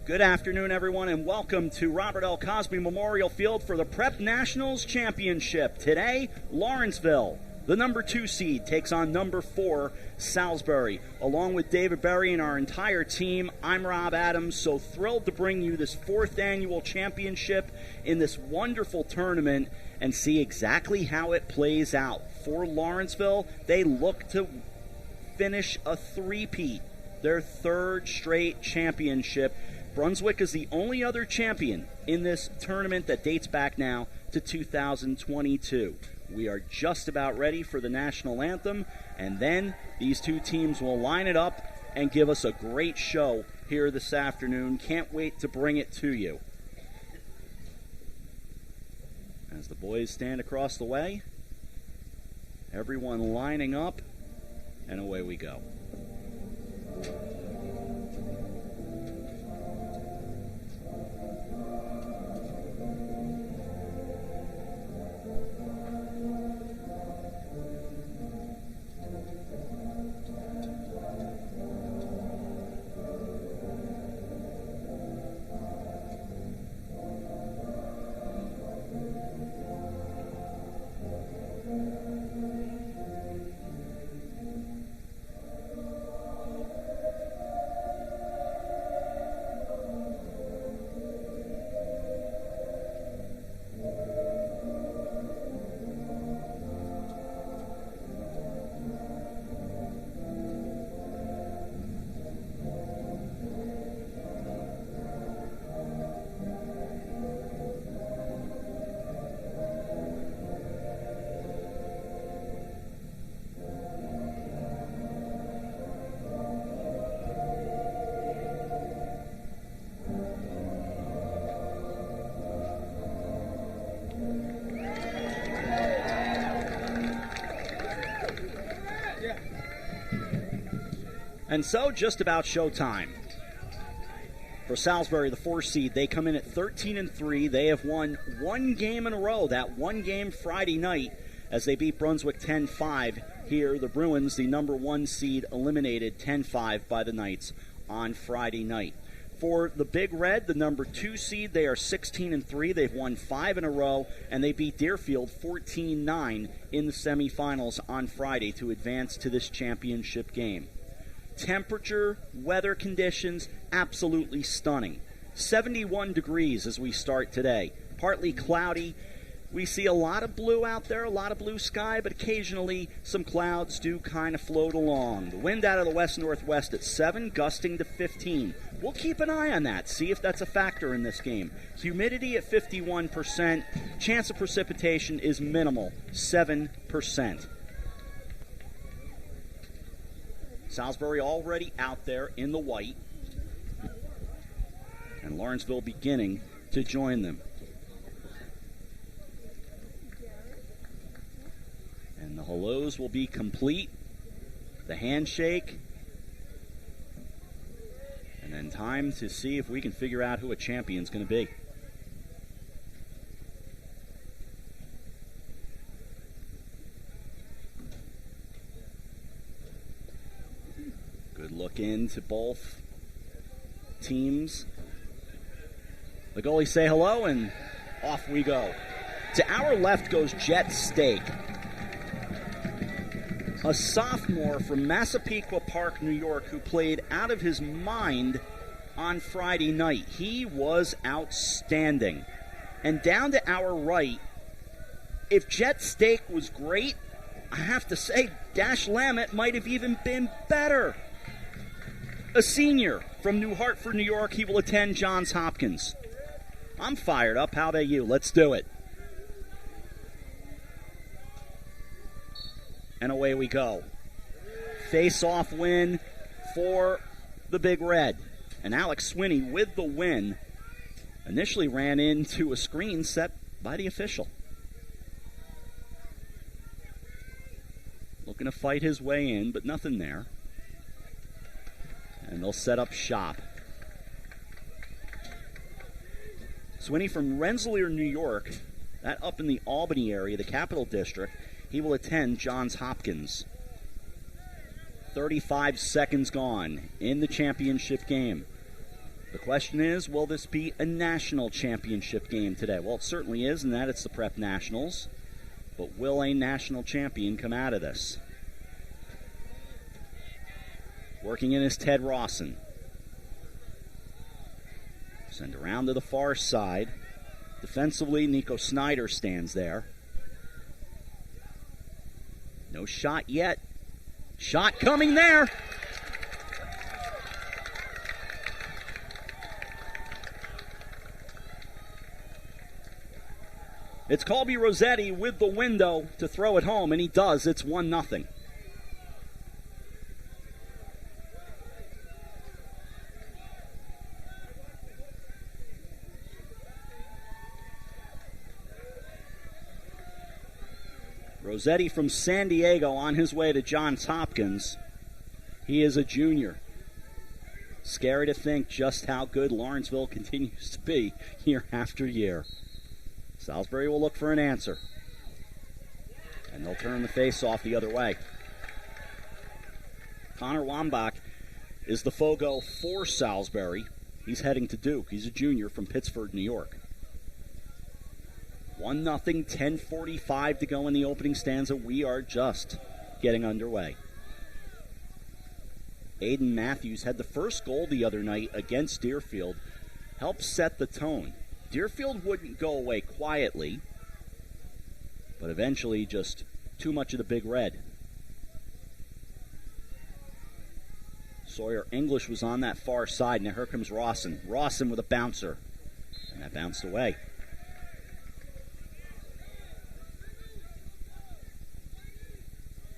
Good afternoon, everyone, and welcome to Robert L. Cosby Memorial Field for the Prep Nationals Championship. Today, Lawrenceville, the number 2 seed, takes on number 4, Salisbury. Along with David Berry and our entire team, I'm Rob Adams, so thrilled to bring you this 4th annual championship in this wonderful tournament and see exactly how it plays out. For Lawrenceville, they look to finish a three-peat, their 3rd straight championship. Brunswick is the only other champion in this tournament that dates back now to 2022. We are just about ready for the national anthem, and then these two teams will line it up and give us a great show here this afternoon. Can't wait to bring it to you. As the boys stand across the way, everyone lining up, and away we go. And so, just about showtime. For Salisbury, the 4 seed, they come in at 13-3. They have won 1 game in a row, that 1 game Friday night, as they beat Brunswick 10-5. Here, the Bruins, the number 1 seed, eliminated 10-5 by the Knights on Friday night. For the Big Red, the number 2 seed, they are 16-3. They've won 5 in a row, and they beat Deerfield 14-9 in the semifinals on Friday to advance to this championship game. Temperature, weather conditions, absolutely stunning. 71 degrees as we start today. Partly cloudy. We see a lot of blue out there, a lot of blue sky, but occasionally some clouds do kind of float along. The wind out of the west-northwest at 7, gusting to 15. We'll keep an eye on that, see if that's a factor in this game. Humidity at 51%. Chance of precipitation is minimal, 7%. Salisbury already out there in the white, and Lawrenceville beginning to join them. And the hellos will be complete, the handshake, and then time to see if we can figure out who a champion's going to be. Good look into both teams. The goalies say hello, and off we go. To our left goes Jet Stake, a sophomore from Massapequa Park, New York, who played out of his mind on Friday night. He was outstanding. And down to our right, if Jet Stake was great, I have to say Dash Lamet might have even been better. A senior from New Hartford, New York. He will attend Johns Hopkins. I'm fired up. How about you? Let's do it. And away we go. Face-off win for the Big Red. And Alex Swinney with the win initially ran into a screen set by the official. Looking to fight his way in, but nothing there. And they'll set up shop. Swinney from Rensselaer, New York, that up in the Albany area, the Capital District. He will attend Johns Hopkins. 35 seconds gone in the championship game. The question is, will this be a national championship game today? Well, it certainly is, in that it's the Prep Nationals. But will a national champion come out of this? Working in is Ted Rawson. Send around to the far side. Defensively, Nico Snyder stands there. No shot yet. Shot coming there. It's Colby Rossetti with the window to throw it home, and he does. It's 1-0. Rossetti from San Diego on his way to Johns Hopkins. He is a junior. Scary to think just how good Lawrenceville continues to be year after year. Salisbury will look for an answer. And they'll turn the face-off the other way. Connor Wambach is the Fogo for Salisbury. He's heading to Duke. He's a junior from Pittsford, New York. 1-0, 10:45 to go in the opening stanza. We are just getting underway. Aiden Matthews had the first goal the other night against Deerfield. Helped set the tone. Deerfield wouldn't go away quietly, but eventually just too much of the Big Red. Sawyer English was on that far side. Now here comes Rawson. Rawson with a bouncer. And that bounced away.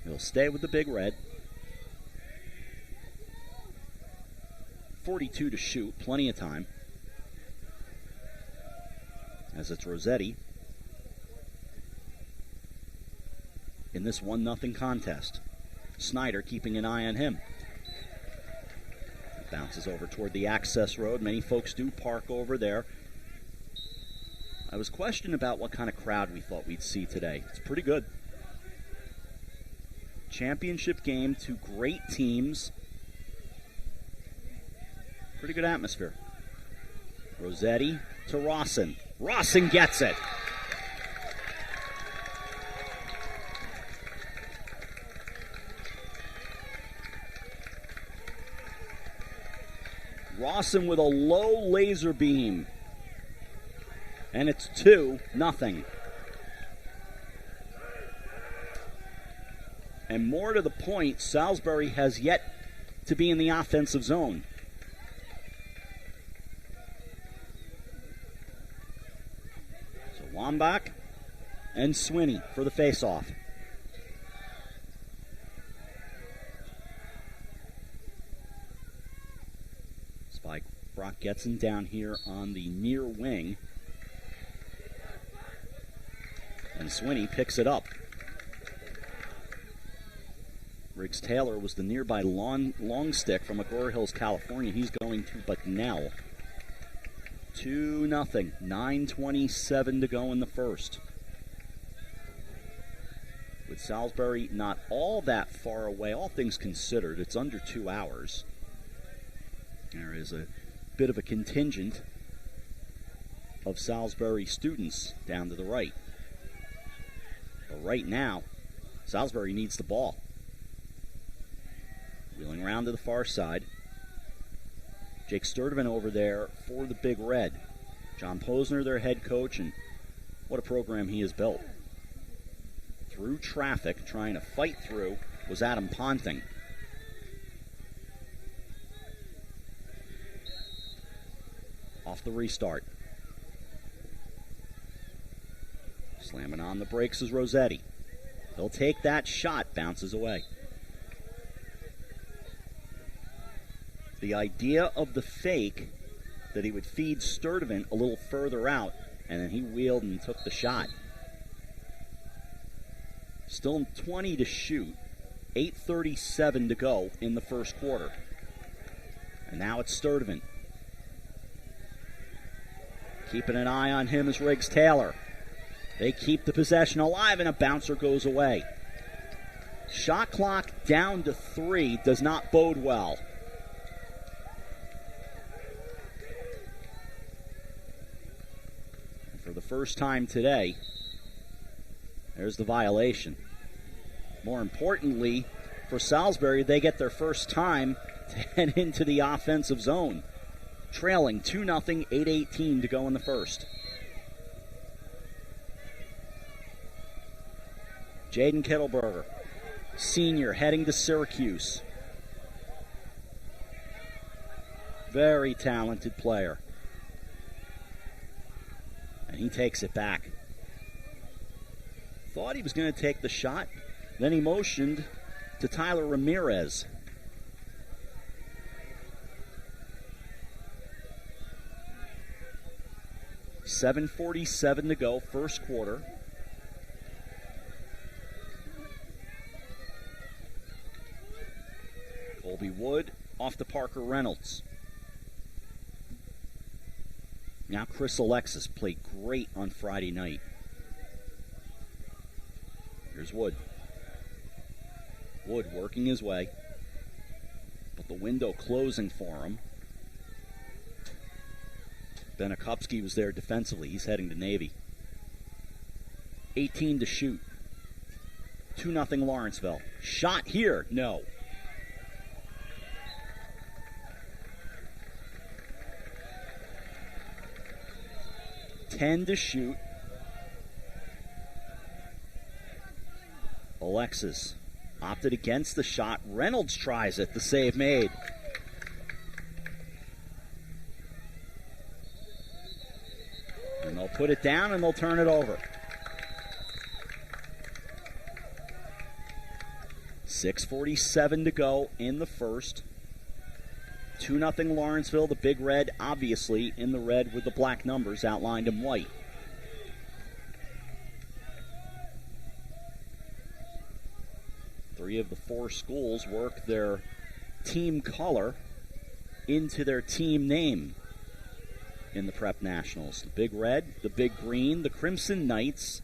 He'll stay with the Big Red. 42 to shoot. Plenty of time. As it's Rossetti in this 1-0 contest. Snyder keeping an eye on him. Bounces over toward the access road. Many folks do park over there. I was questioned about what kind of crowd we thought we'd see today. It's pretty good. Championship game, two great teams. Pretty good atmosphere. Rossetti to Rawson. Rawson gets it. Rawson with a low laser beam. And it's 2-0. And more to the point, Salisbury has yet to be in the offensive zone. Wambach and Swinney for the face-off. Spike Brock gets him down here on the near wing. And Swinney picks it up. Riggs Taylor was the nearby long stick from Agoura Hills, California. He's going to Bucknell. 2-0, 9:27 to go in the first. With Salisbury not all that far away, all things considered, it's under 2 hours. There is a bit of a contingent of Salisbury students down to the right. But right now, Salisbury needs the ball. Wheeling around to the far side. Jake Sturdivant over there for the Big Red. John Posner, their head coach, and what a program he has built. Through traffic, trying to fight through, was Adam Ponting. Off the restart. Slamming on the brakes is Rossetti. He'll take that shot, bounces away. The idea of the fake that he would feed Sturdivant a little further out, and then he wheeled and took the shot. Still 20 to shoot, 8:37 to go in the first quarter. And now it's Sturdivant. Keeping an eye on him is Riggs Taylor. They keep the possession alive, and a bouncer goes away. Shot clock down to 3 does not bode well. first time today. There's the violation. More importantly, for Salisbury, they get their first time to head into the offensive zone. Trailing 2-0, 8:18 to go in the first. Jaden Kittleberger, senior, heading to Syracuse. Very talented player. And he takes it back. Thought he was going to take the shot. Then he motioned to Tyler Ramirez. $7:47 to go, first quarter. Colby Wood off to Parker Reynolds. Now Chris Alexis played great on Friday night. Here's Wood. Wood working his way, but the window closing for him. Benakupski was there defensively. He's heading to Navy. 18 to shoot. 2-0 Lawrenceville. Shot here, no. $10 to shoot. Alexis opted against the shot. Reynolds tries it. The save made. And they'll put it down and they'll turn it over. 6:47 to go in the first. 2-0 Lawrenceville. The Big Red, obviously, in the red with the black numbers outlined in white. Three of the four schools work their team color into their team name in the Prep Nationals. The Big Red, the Big Green, the Crimson Knights,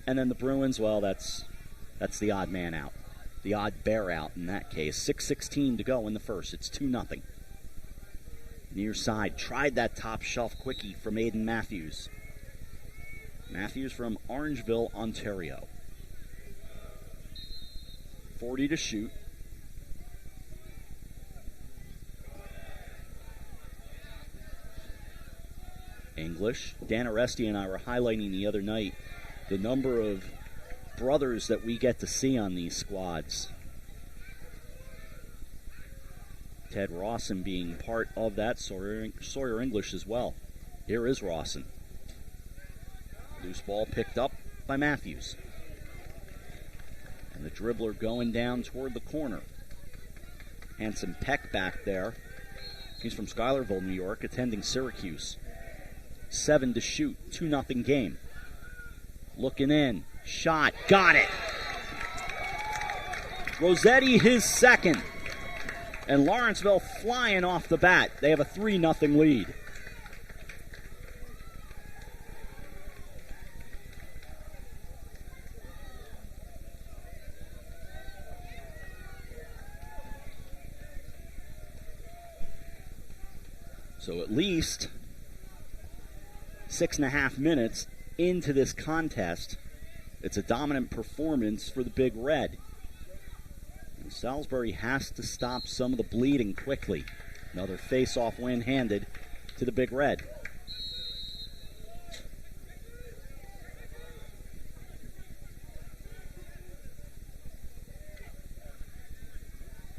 and then the Bruins, well, that's the odd man out. The odd bear out in that case. 6:16 to go in the first. It's 2-0. Near side. Tried that top shelf quickie from Aiden Matthews. Matthews from Orangeville, Ontario. 40 to shoot. English. Dan Aresti and I were highlighting the other night the number of brothers that we get to see on these squads. Ted Rawson being part of that, Sawyer English as well. Here is Rawson. Loose ball picked up by Matthews. And the dribbler going down toward the corner. Hanson Peck back there. He's from Schuylerville, New York, attending Syracuse. 7 to shoot, 2-0 game. Looking in, shot, got it. Rossetti his second. And Lawrenceville flying off the bat. They have a 3-0 lead. So at least 6.5 minutes into this contest, it's a dominant performance for the Big Red. And Salisbury has to stop some of the bleeding quickly. Another face-off win handed to the Big Red.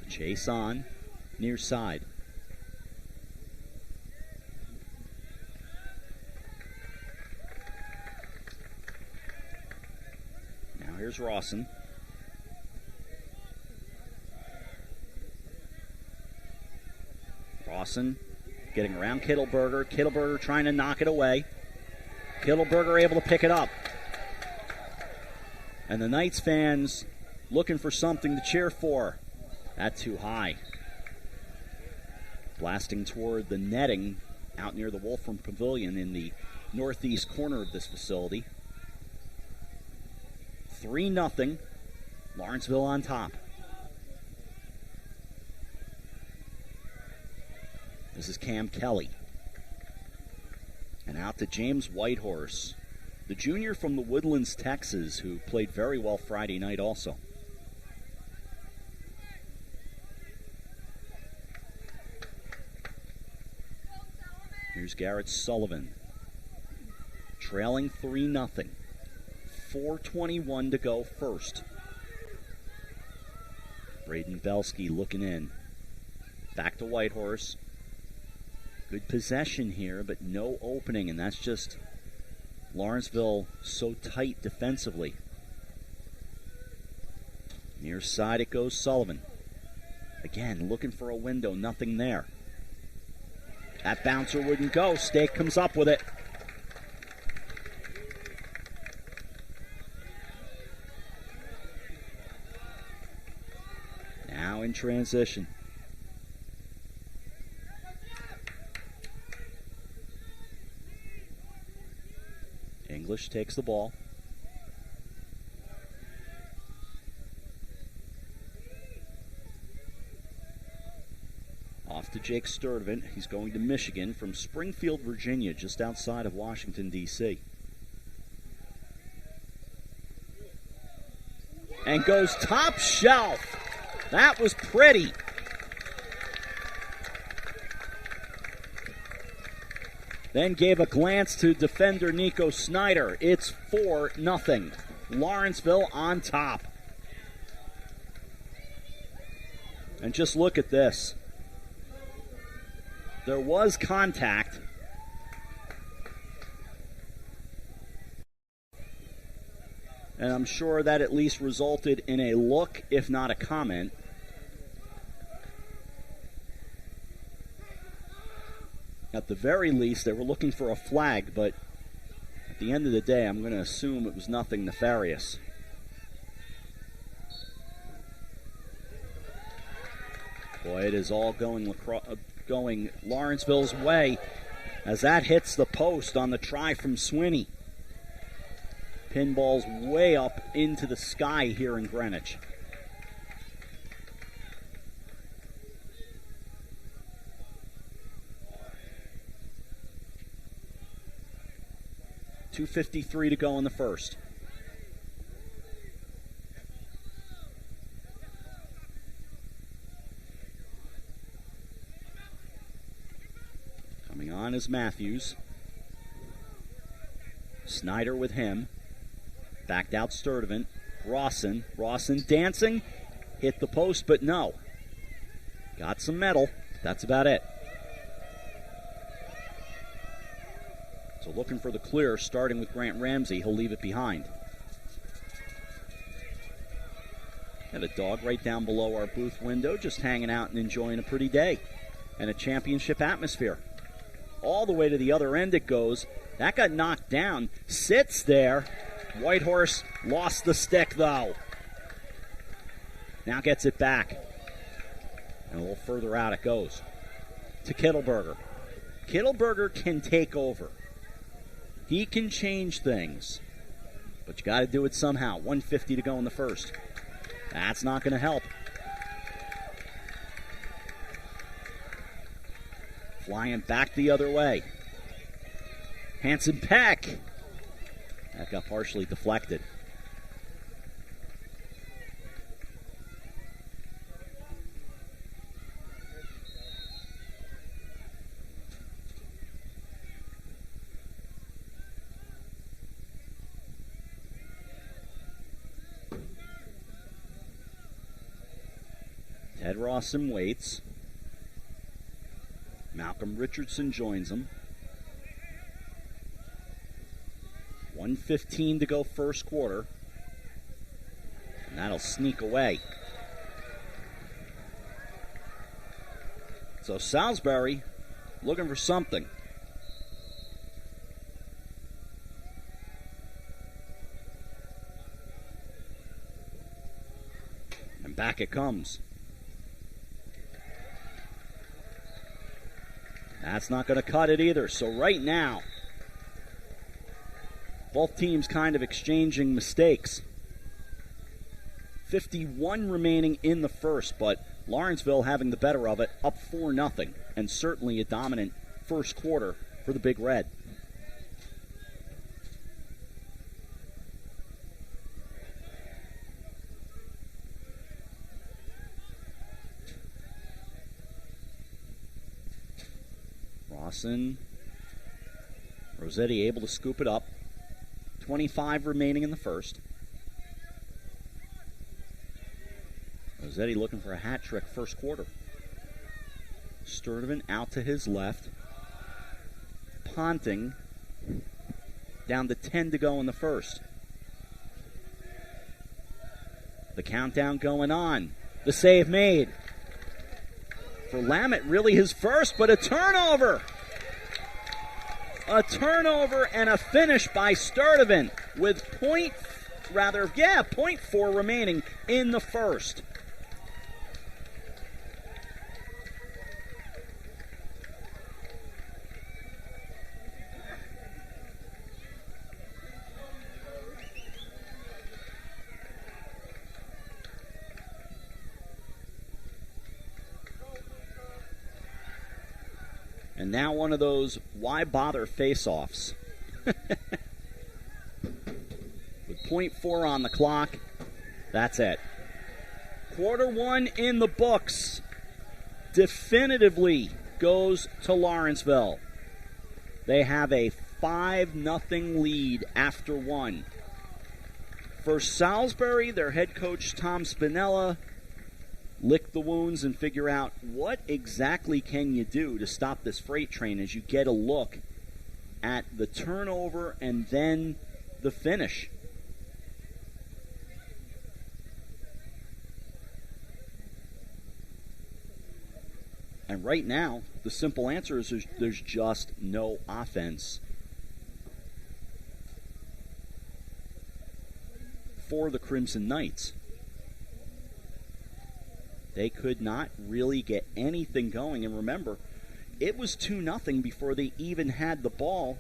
The chase on, near side. Here's Rawson. Rawson getting around Kittleberger. Kittleberger trying to knock it away. Kittleberger able to pick it up. And the Knights fans looking for something to cheer for. That's too high. Blasting toward the netting out near the Wolfram Pavilion in the northeast corner of this facility. 3-0, Lawrenceville on top. This is Cam Kelly. And out to James Whitehorse. the junior from the Woodlands, Texas, who played very well Friday night also. Here's Garrett Sullivan, trailing 3-0. 4:21 to go first. Braden Belsky looking in. Back to Whitehorse. Good possession here, but no opening, and that's just Lawrenceville so tight defensively. Near side it goes Sullivan. Again, looking for a window, nothing there. That bouncer wouldn't go. Stake comes up with it. Now in transition. English takes the ball. Off to Jake Sturdivant. He's going to Michigan from Springfield, Virginia, just outside of Washington, D.C. And goes top shelf. That was pretty. Then gave a glance to defender Nico Snyder. It's 4-0. Lawrenceville on top. And just look at this. There was contact. And I'm sure that at least resulted in a look, if not a comment. At the very least, they were looking for a flag, but at the end of the day, I'm going to assume it was nothing nefarious. Boy, it is all going Lawrenceville's way as that hits the post on the try from Swinney. Pinball's way up into the sky here in Greenwich. .253 to go in the first. Coming on is Matthews. Snyder with him. Backed out Sturdivant. Rawson dancing. Hit the post, but no. Got some metal. That's about it. So looking for the clear, starting with Grant Ramsey. He'll leave it behind. Got a dog right down below our booth window, just hanging out and enjoying a pretty day and a championship atmosphere. All the way to the other end it goes. That got knocked down. Sits there. Whitehorse lost the stick, though. Now gets it back. And a little further out it goes to Kittleberger. Kittleberger can take over. He can change things. But you got to do it somehow. 150 to go in the first. That's not going to help. Flying back the other way. Hanson Peck. That got partially deflected. Ted Rawson waits. Malcolm Richardson joins him. 1:15 to go first quarter. And that'll sneak away. So Salisbury looking for something. And back it comes. That's not going to cut it either. So right now, both teams kind of exchanging mistakes. 51 remaining in the first, but Lawrenceville having the better of it, up 4-0, and certainly a dominant first quarter for the Big Red. Thompson. Rossetti able to scoop it up. 25 remaining in the first. Rossetti looking for a hat trick first quarter. Sturdivant out to his left. Ponting down to 10 to go in the first. The countdown going on. The save made. For Lamet, really his first, but a turnover. A turnover and a finish by Sturdivant with 0.4 remaining in the first. And now one of those why bother face-offs. With 0.4 on the clock, that's it. Quarter one in the books. Definitively goes to Lawrenceville. They have a 5-0 lead after one. For Salisbury, their head coach Tom Spinella lick the wounds and figure out what exactly can you do to stop this freight train as you get a look at the turnover and then the finish. And right now, the simple answer is there's just no offense for the Crimson Knights. They could not really get anything going. And remember, it was 2-0 before they even had the ball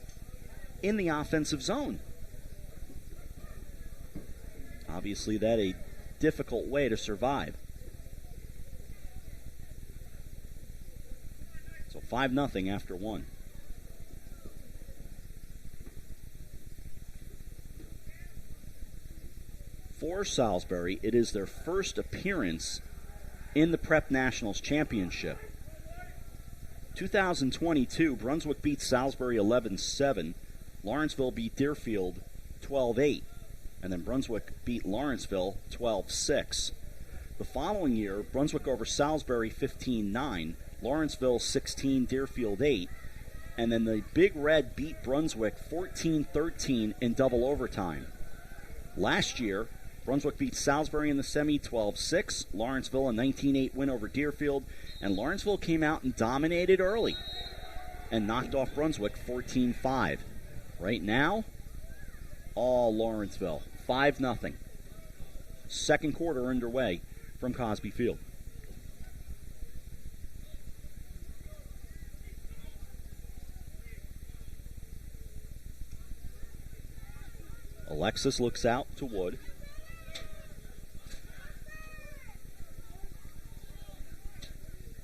in the offensive zone. Obviously, that's a difficult way to survive. So 5-0 after one. For Salisbury, it is their first appearance in the Prep Nationals Championship. 2022, Brunswick beat Salisbury 11-7. Lawrenceville beat Deerfield 12-8. And then Brunswick beat Lawrenceville 12-6. The following year, Brunswick over Salisbury 15-9. Lawrenceville 16, Deerfield 8. And then the Big Red beat Brunswick 14-13 in double overtime. Last year, Brunswick beat Salisbury in the semi 12-6. Lawrenceville a 19-8 win over Deerfield. And Lawrenceville came out and dominated early and knocked off Brunswick 14-5. Right now, all Lawrenceville. 5-0. Second quarter underway from Cosby Field. Alexis looks out to Wood.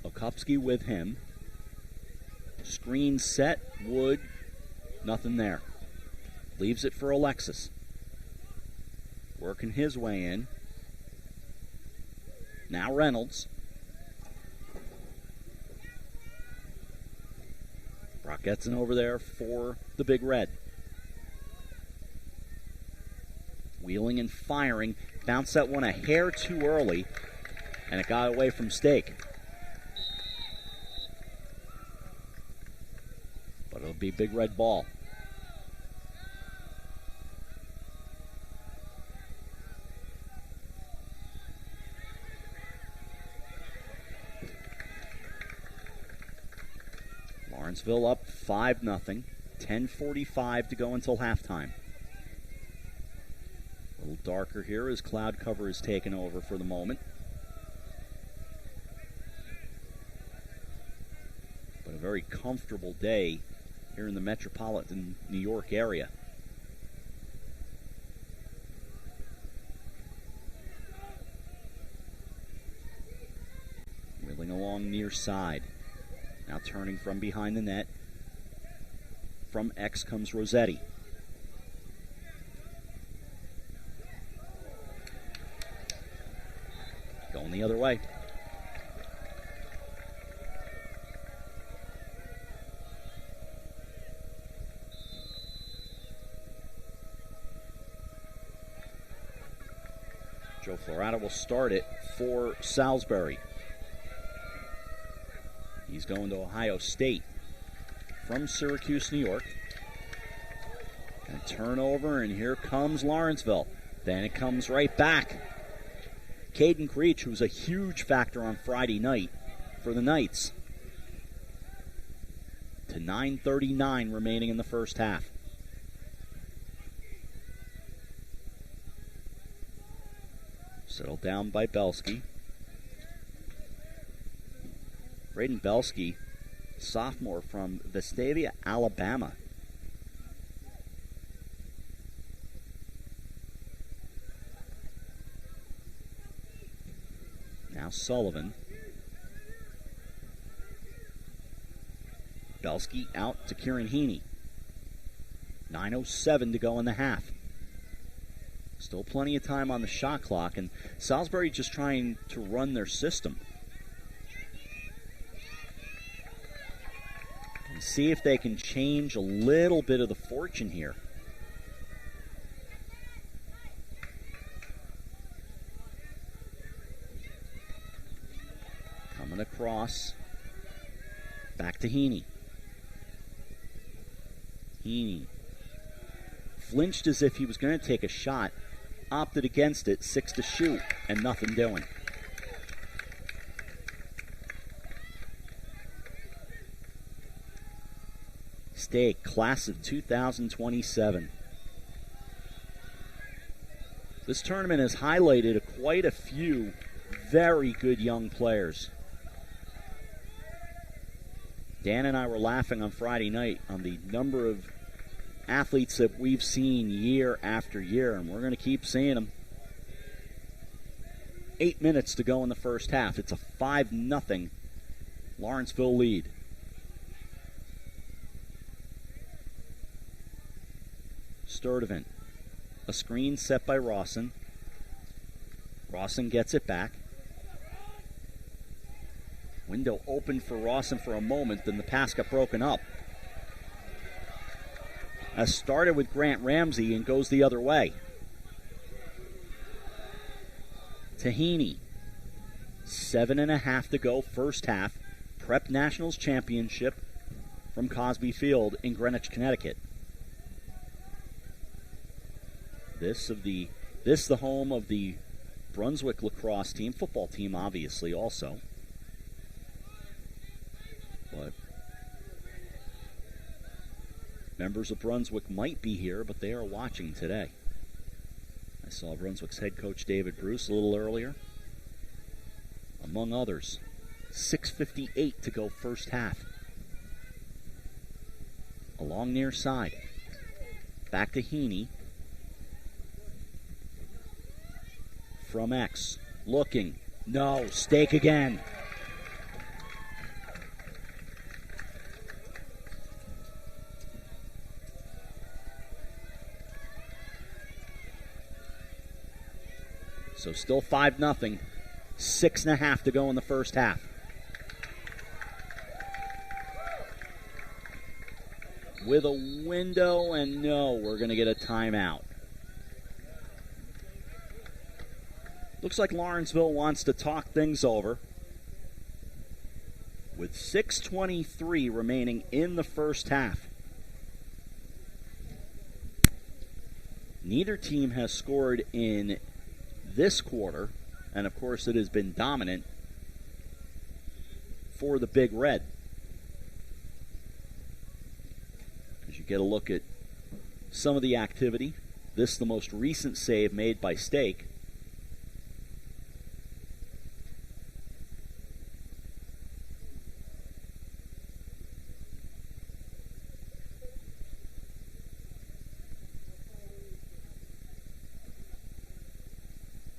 Okupski with him. Screen set. Wood. Nothing there. Leaves it for Alexis. Working his way in. Now Reynolds. Brock Etzen over there for the Big Red. Wheeling and firing. Bounced that one a hair too early, and it got away from Stake. But it'll be Big Red ball. Lawrenceville up 5-0. 10:45 to go until halftime. A little darker here as cloud cover is taken over for the moment. But a very comfortable day here in the metropolitan New York area. Wheeling along near side. Now turning from behind the net. From X comes Rossetti. Going the other way. Joe Florado will start it for Salisbury. He's going to Ohio State from Syracuse, New York. And turnover, and here comes Lawrenceville. Then it comes right back. Caden Creech, who's a huge factor on Friday night for the Knights. To 9:39 remaining in the first half. Settled down by Belsky. Braden Belsky, sophomore from Vestavia, Alabama. Now Sullivan. Belsky out to Kieran Heaney. 9:07 to go in the half. Still plenty of time on the shot clock, and Salisbury just trying to run their system. And see if they can change a little bit of the fortune here. Coming across. Back to Heaney. Heaney flinched as if he was going to take a shot, opted against it, 6 to shoot, and nothing doing. Stake, class of 2027. This tournament has highlighted quite a few very good young players. Dan and I were laughing on Friday night on the number of athletes that we've seen year after year, and we're going to keep seeing them. 8 minutes to go in the first half. It's a 5-0 Lawrenceville lead. Sturdivant. A screen set by Rawson. Rawson gets it back. Window open for Rawson for a moment, then the pass got broken up. Started with Grant Ramsey and goes the other way. To Heaney. 7.5 to go, first half. Prep Nationals Championship from Cosby Field in Greenwich, Connecticut. This the home of the Brunswick lacrosse team, football team obviously also. But members of Brunswick might be here, but they are watching today. I saw Brunswick's head coach David Bruce a little earlier, among others. 6:58 to go first half. Along near side. Back to Heaney. From X. Looking. No. Stake again. So still 5-0. 6.5 to go in the first half. With a window, and no, we're going to get a timeout. Looks like Lawrenceville wants to talk things over. With 6:23 remaining in the first half. Neither team has scored in this quarter, and of course it has been dominant for the Big Red. As you get a look at some of the activity, this the most recent save made by Stake.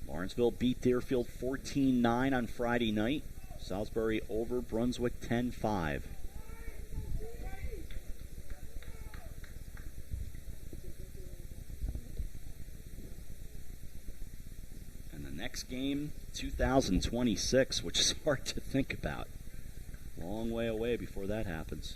Lawrenceville beat Deerfield 14-9 on Friday night. Salisbury over Brunswick 10-5. And the next game, 2026, which is hard to think about. Long way away before that happens.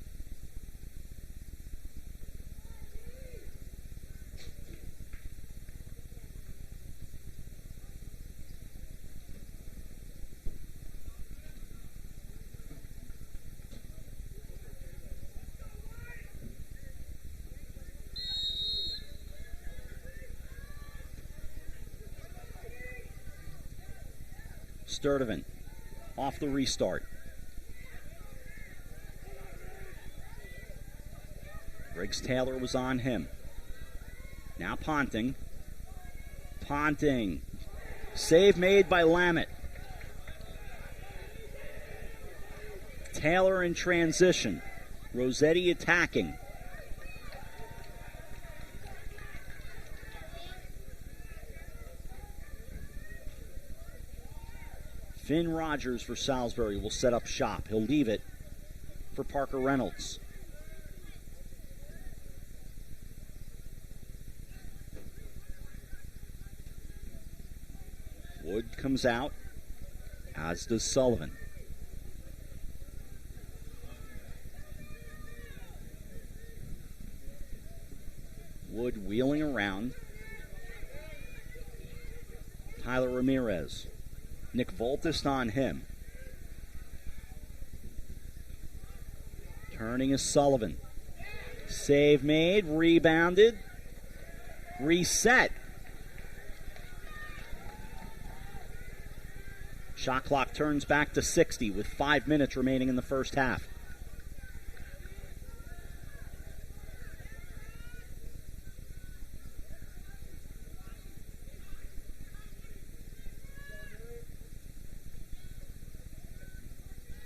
Sturdivant off the restart. Briggs Taylor was on him. Now Ponting. Ponting. Save made by Lamet. Taylor in transition. Rossetti attacking. Finn Rogers for Salisbury will set up shop. He'll leave it for Parker Reynolds. Wood comes out, as does Sullivan. Wood wheeling around. Tyler Ramirez. Nick Voltis on him. Turning is Sullivan. Save made, rebounded, reset. Shot clock turns back to 60 with 5 minutes remaining in the first half.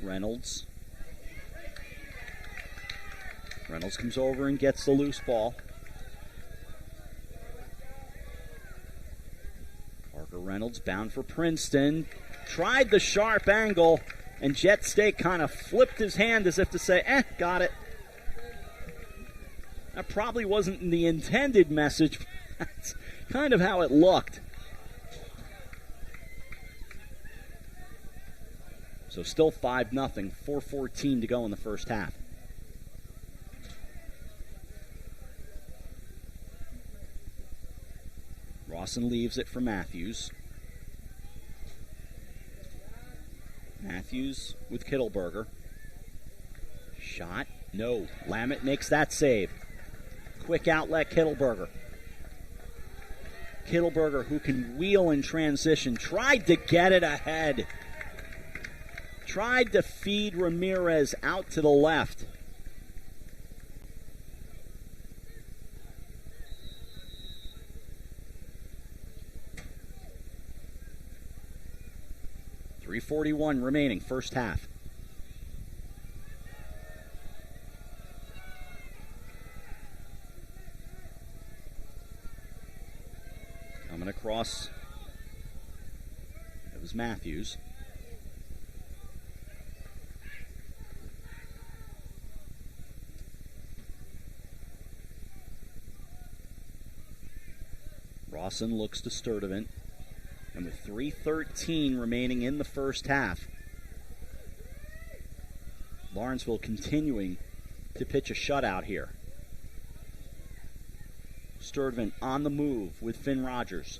Reynolds. Reynolds comes over and gets the loose ball. Parker Reynolds bound for Princeton. Tried the sharp angle, and Jet State kind of flipped his hand as if to say, got it. That probably wasn't the intended message. That's kind of how it looked. So still 5-0, 4:14 to go in the first half. Rawson leaves it for Matthews. Matthews with Kittleberger. Shot, no. Lamet makes that save. Quick outlet, Kittleberger. Kittleberger, who can wheel in transition, tried to get it ahead. Tried to feed Ramirez out to the left. .341 remaining, first half. Coming across, it was Matthews. Rawson looks to Sturdivant. And with 3:13 remaining in the first half, Lawrenceville continuing to pitch a shutout here. Sturdivant on the move with Finn Rogers.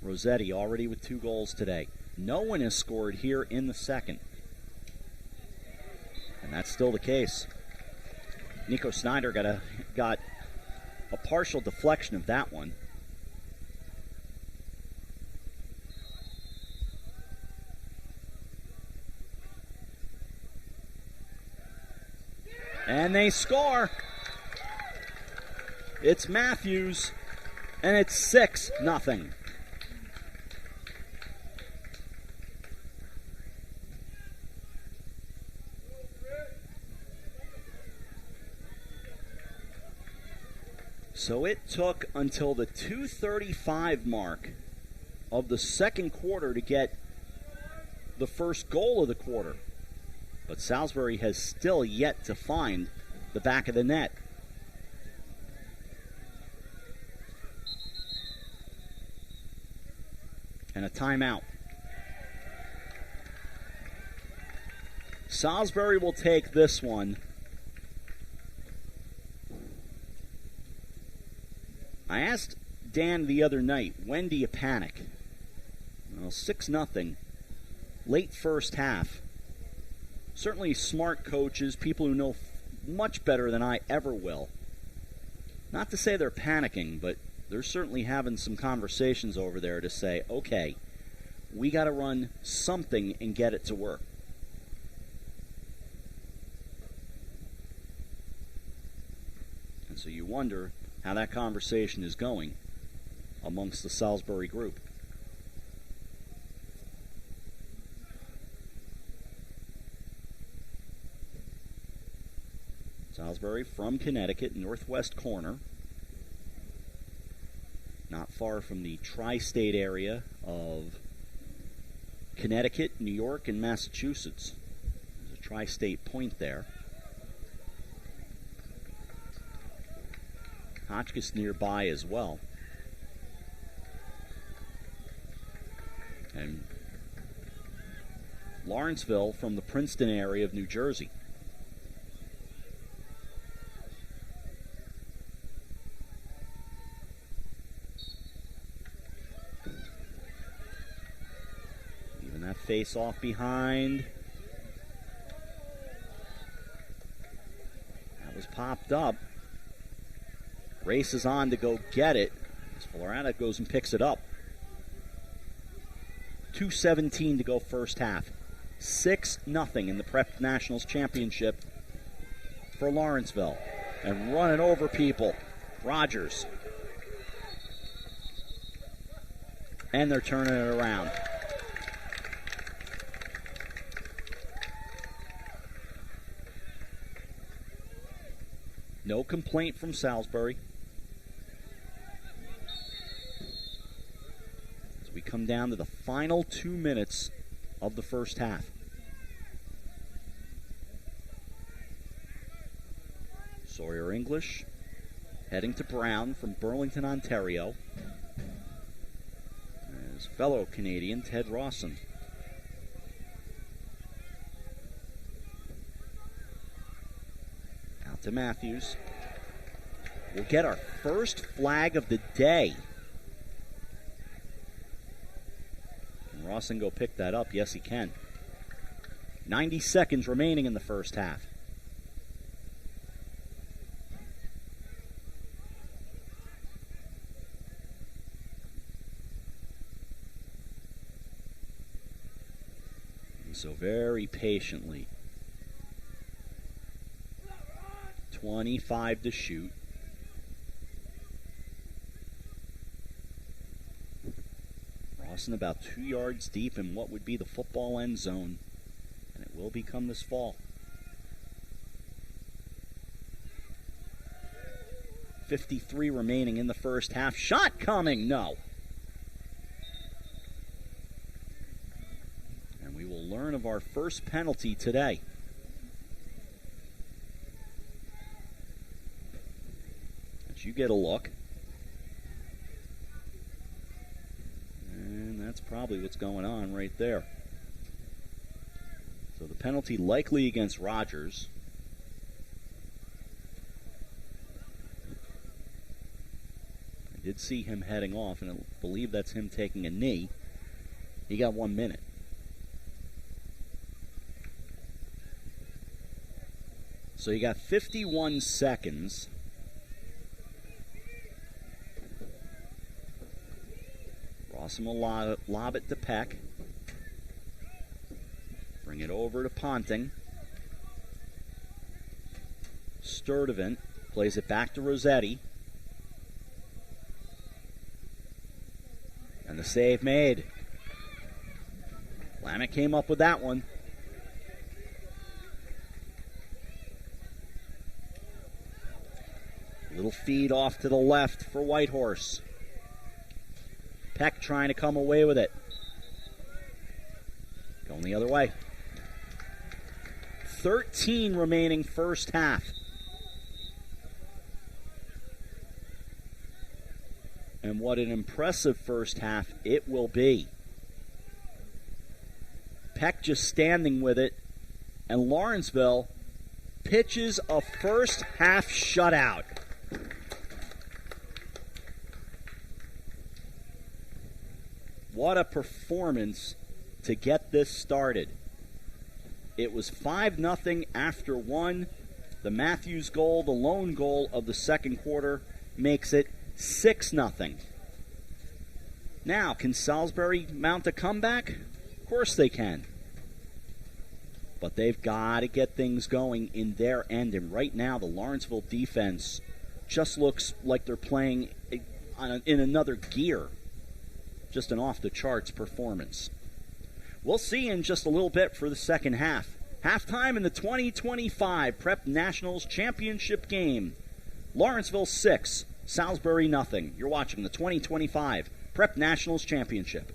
Rossetti already with 2 goals today. No one has scored here in the second. And that's still the case. Nico Snyder got a partial deflection of that one. And they score. It's Matthews, and it's 6-0. So it took until the 2:35 mark of the second quarter to get the first goal of the quarter. But Salisbury has still yet to find the back of the net. And a timeout. Salisbury will take this one. I asked Dan the other night, when do you panic? Well, 6-0, late first half. Certainly smart coaches, people who know much better than I ever will. Not to say they're panicking, but they're certainly having some conversations over there to say, okay, we got to run something and get it to work. And so you wonder how that conversation is going amongst the Salisbury group. Salisbury from Connecticut, northwest corner. Not far from the tri-state area of Connecticut, New York, and Massachusetts. There's a tri-state point there. Hotchkiss nearby as well. And Lawrenceville from the Princeton area of New Jersey. Even that face off behind. That was popped up. Races on to go get it. Florida goes and picks it up. 2:17 to go first half. 6-0 in the Prep Nationals Championship for Lawrenceville. And running over people. Rogers. And they're turning it around. No complaint from Salisbury. As we come down to the final 2 minutes of the first half. Sawyer English heading to Brown from Burlington, Ontario. His fellow Canadian, Ted Rawson. Out to Matthews. We'll get our first flag of the day. Can Rawson go pick that up? Yes, he can. 90 seconds remaining in the first half. And so very patiently. 25 to shoot. Rawson about 2 yards deep in what would be the football end zone. And it will become this fall. 53 remaining in the first half. Shot coming, no. And we will learn of our first penalty today. As you get a look. And that's probably what's going on right there. So the penalty likely against Rogers. I did see him heading off, and I believe that's him taking a knee. He got 1 minute. So you got 51 seconds. Rawson will lob it to Peck. Bring it over to Ponting. Sturdivant plays it back to Rossetti. And the save made. Lamech came up with that one. Little feed off to the left for Whitehorse. Peck trying to come away with it. Going the other way. 13 remaining first half. And what an impressive first half it will be. Peck just standing with it. And Lawrenceville pitches a first half shutout. What a performance to get this started. It was 5-0 after one. The Matthews goal, the lone goal of the second quarter, makes it 6-0. Now, can Salisbury mount a comeback? Of course they can. But they've got to get things going in their end. And right now, the Lawrenceville defense just looks like they're playing in another gear. Just an off-the-charts performance. We'll see in just a little bit for the second half. Halftime in the 2025 Prep Nationals Championship game. Lawrenceville 6, Salisbury nothing. You're watching the 2025 Prep Nationals Championship.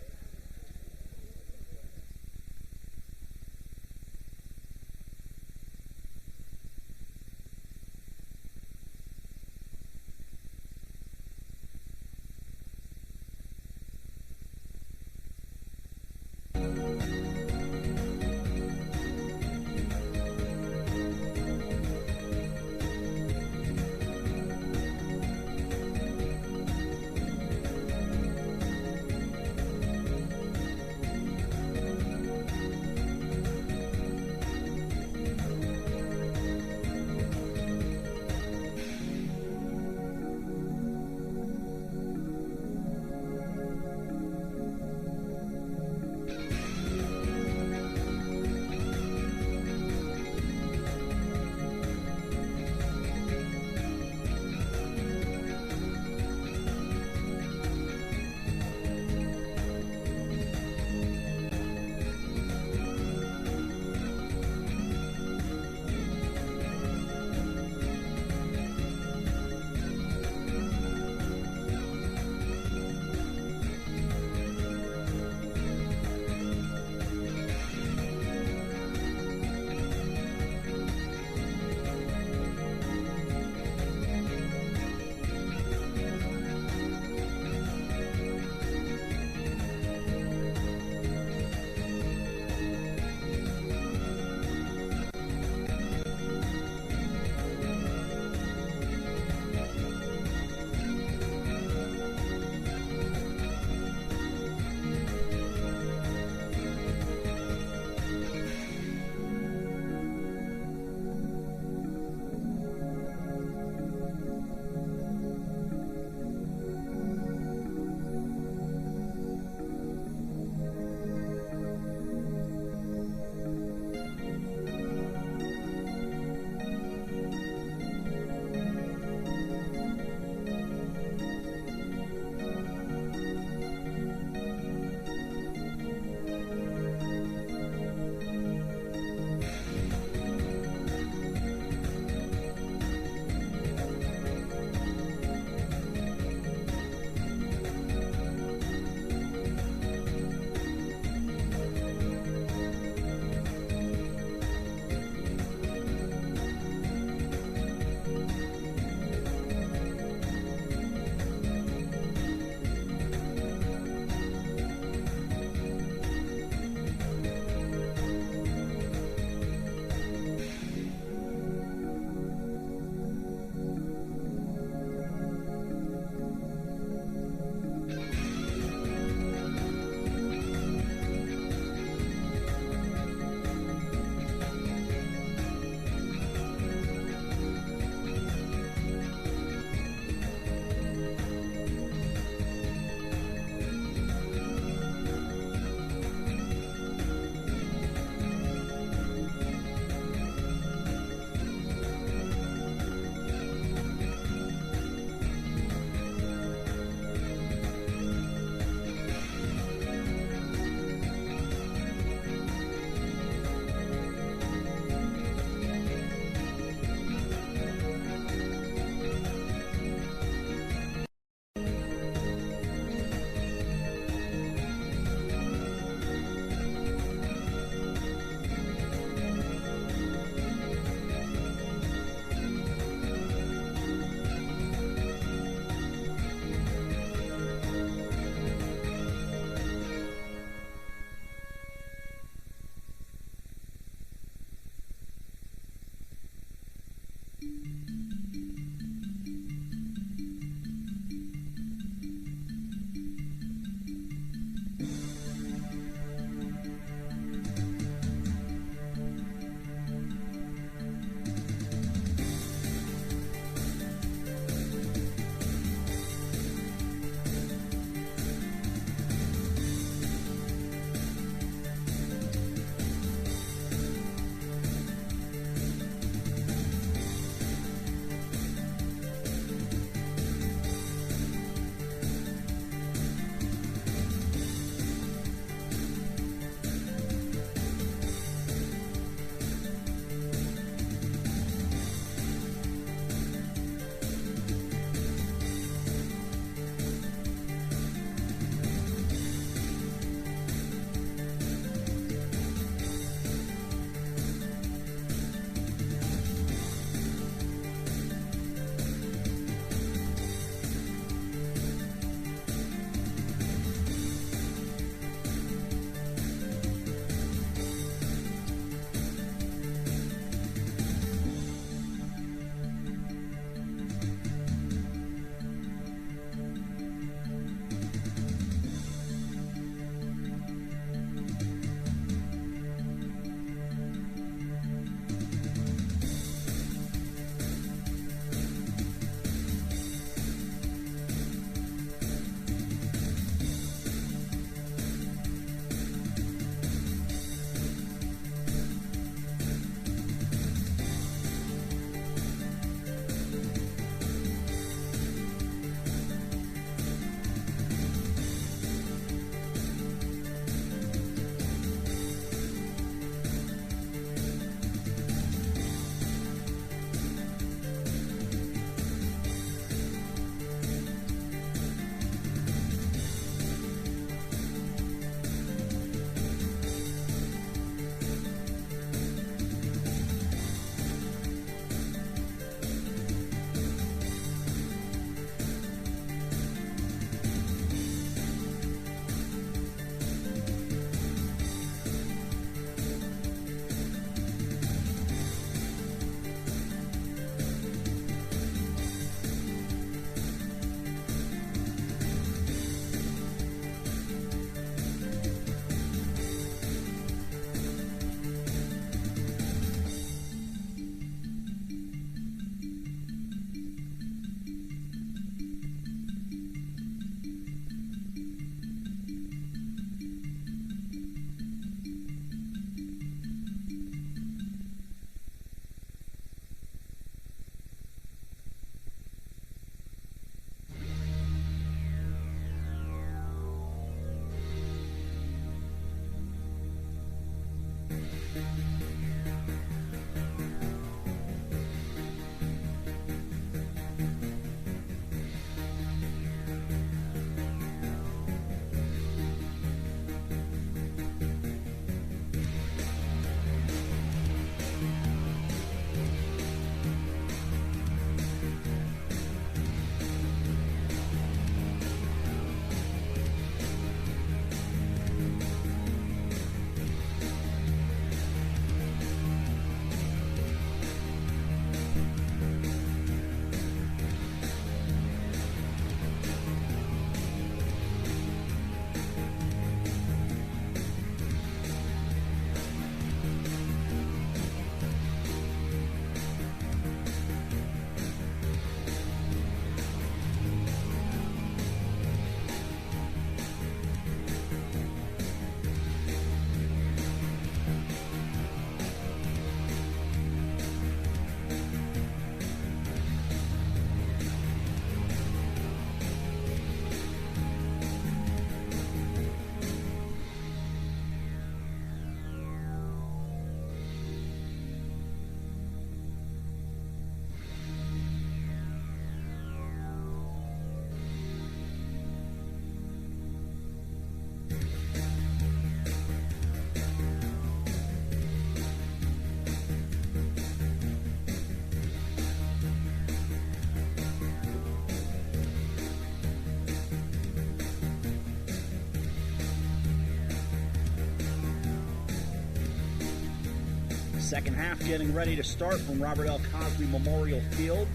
Second half getting ready to start from Robert L. Cosby Memorial Field.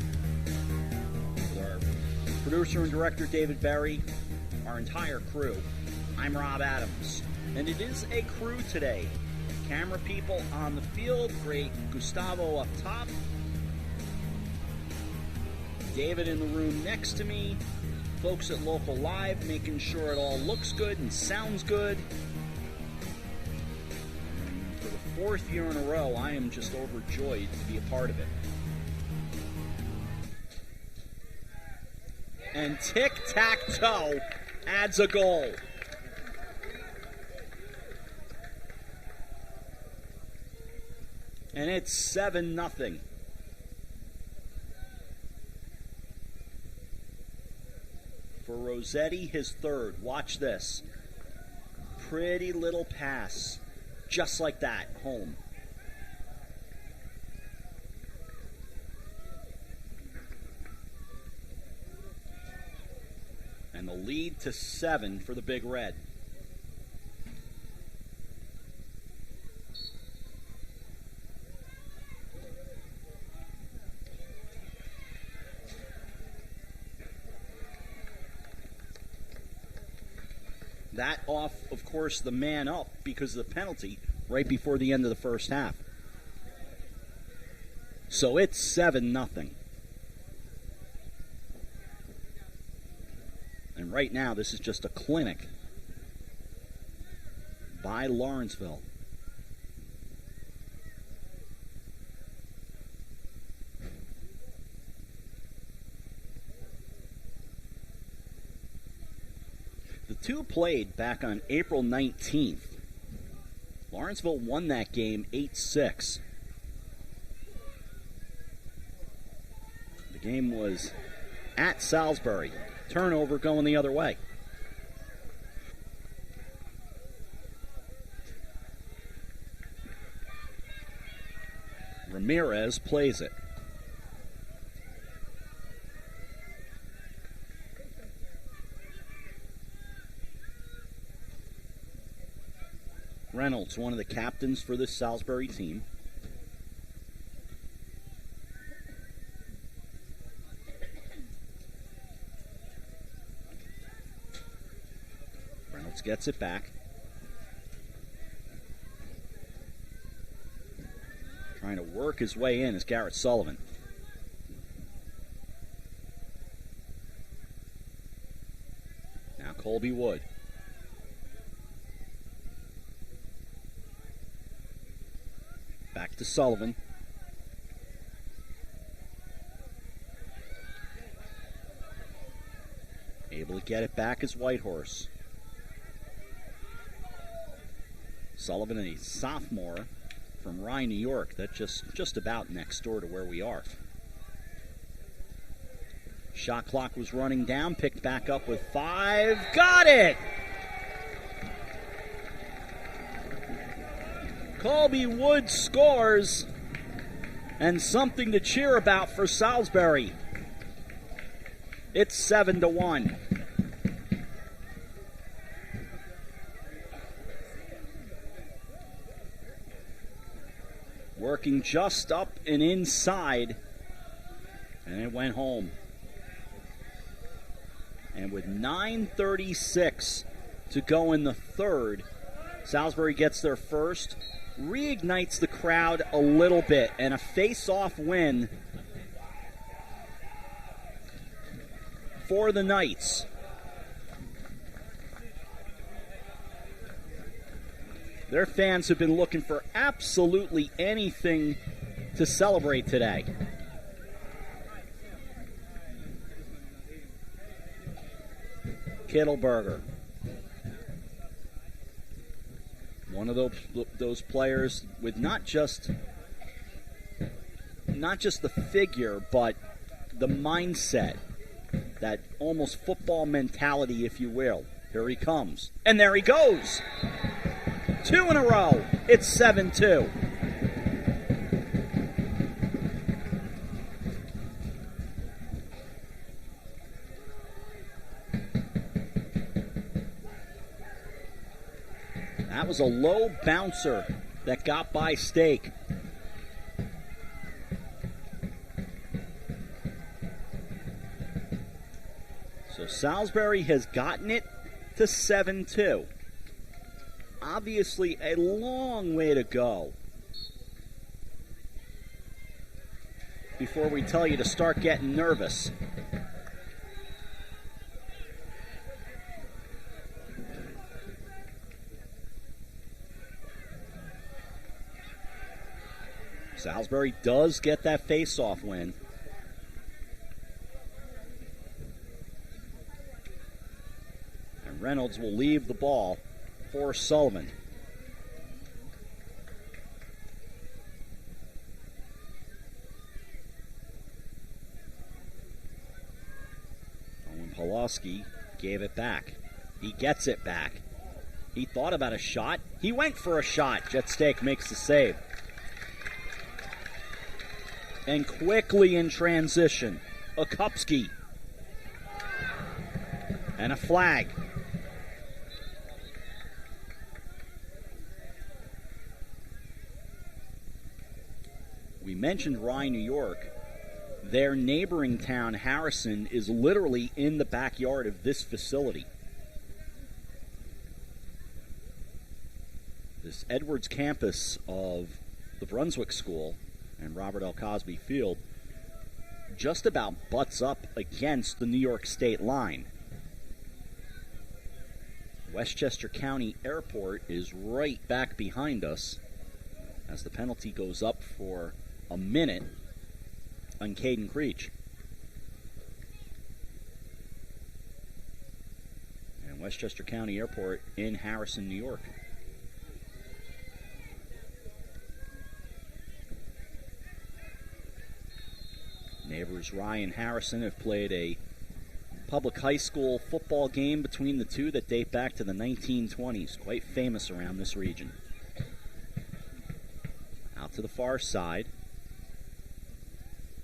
With our producer and director, David Berry, our entire crew. I'm Rob Adams. And it is a crew today. Camera people on the field, great Gustavo up top. David in the room next to me. Folks at Local Live making sure it all looks good and sounds good. And for the fourth year in a row, I am just overjoyed to be a part of it. And tic-tac-toe adds a goal. And it's 7-0. For Rossetti, his third. Watch this. Pretty little pass. Just like that. Home. And the lead to 7 for the Big Red. That off, of course, the man up because of the penalty right before the end of the first half. So it's 7-0. And right now, this is just a clinic by Lawrenceville. The two played back on April 19th. Lawrenceville won that game 8-6. The game was at Salisbury. Turnover going the other way. Ramirez plays it. Reynolds, one of the captains for this Salisbury team. Reynolds gets it back. Trying to work his way in is Garrett Sullivan. Now Colby Wood. Back to Sullivan. Able to get it back is Whitehorse. Sullivan, a sophomore from Rye, New York. That's just about next door to where we are. Shot clock was running down. Picked back up with 5. Got it! Colby Wood scores, and something to cheer about for Salisbury. It's 7-1. Working just up and inside, and it went home. And with 9:36 to go in the third, Salisbury gets their first. Reignites the crowd a little bit, and a face-off win for the Knights. Their fans have been looking for absolutely anything to celebrate today. Kittleberger. One of those players with not just the figure, but the mindset, that almost football mentality, if you will. Here he comes. And there he goes. 2 in a row. It's 7-2. That was a low bouncer that got by Stake. Salisbury has gotten it to 7-2. Obviously, a long way to go before we tell you to start getting nervous. Salisbury does get that face-off win. And Reynolds will leave the ball for Sullivan. Owen Pawlowski gave it back. He gets it back. He thought about a shot. He went for a shot. Jetstake makes the save. And quickly in transition, Okupski. And a flag. We mentioned Rye, New York. Their neighboring town, Harrison, is literally in the backyard of this facility. This Edwards campus of the Brunswick School and Robert L. Cosby Field just about butts up against the New York state line. Westchester County Airport is right back behind us as the penalty goes up for a minute on Caden Creech. And Westchester County Airport in Harrison, New York. Neighbors Rye and Harrison have played a public high school football game between the two that date back to the 1920s. Quite famous around this region. Out to the far side.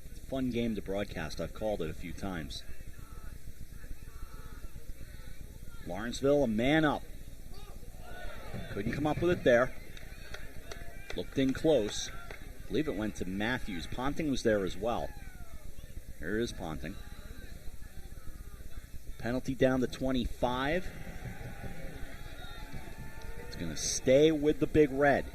It's a fun game to broadcast. I've called it a few times. Lawrenceville, a man up. Couldn't come up with it there. Looked in close. I believe it went to Matthews. Ponting was there as well. Here is Ponting. Penalty down to 25. It's going to stay with the Big Red.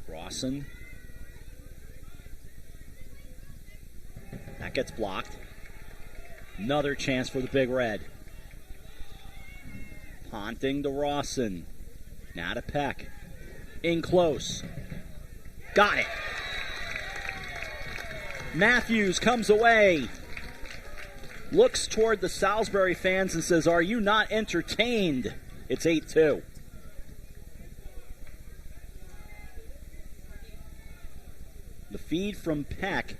Rawson. That gets blocked. Another chance for the Big Red. Ponting to Rawson. Now to Peck. In close. Got it. Matthews comes away. Looks toward the Salisbury fans and says, "Are you not entertained?" It's 8-2. The feed from Peck,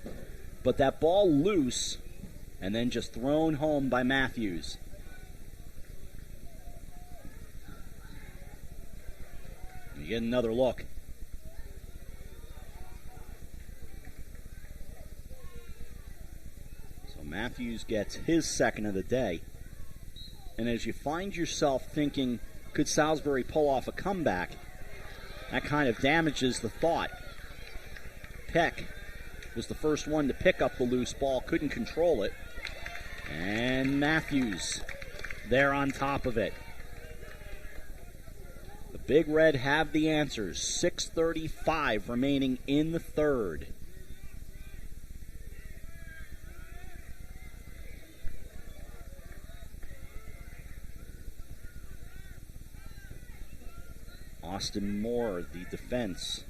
but that ball loose and then just thrown home by Matthews. You get another look. So Matthews gets his second of the day. And as you find yourself thinking, could Salisbury pull off a comeback? That kind of damages the thought. Peck was the first one to pick up the loose ball, couldn't control it. And Matthews there on top of it. The Big Red have the answers. 6:35 remaining in the third. Austin Moore, the defense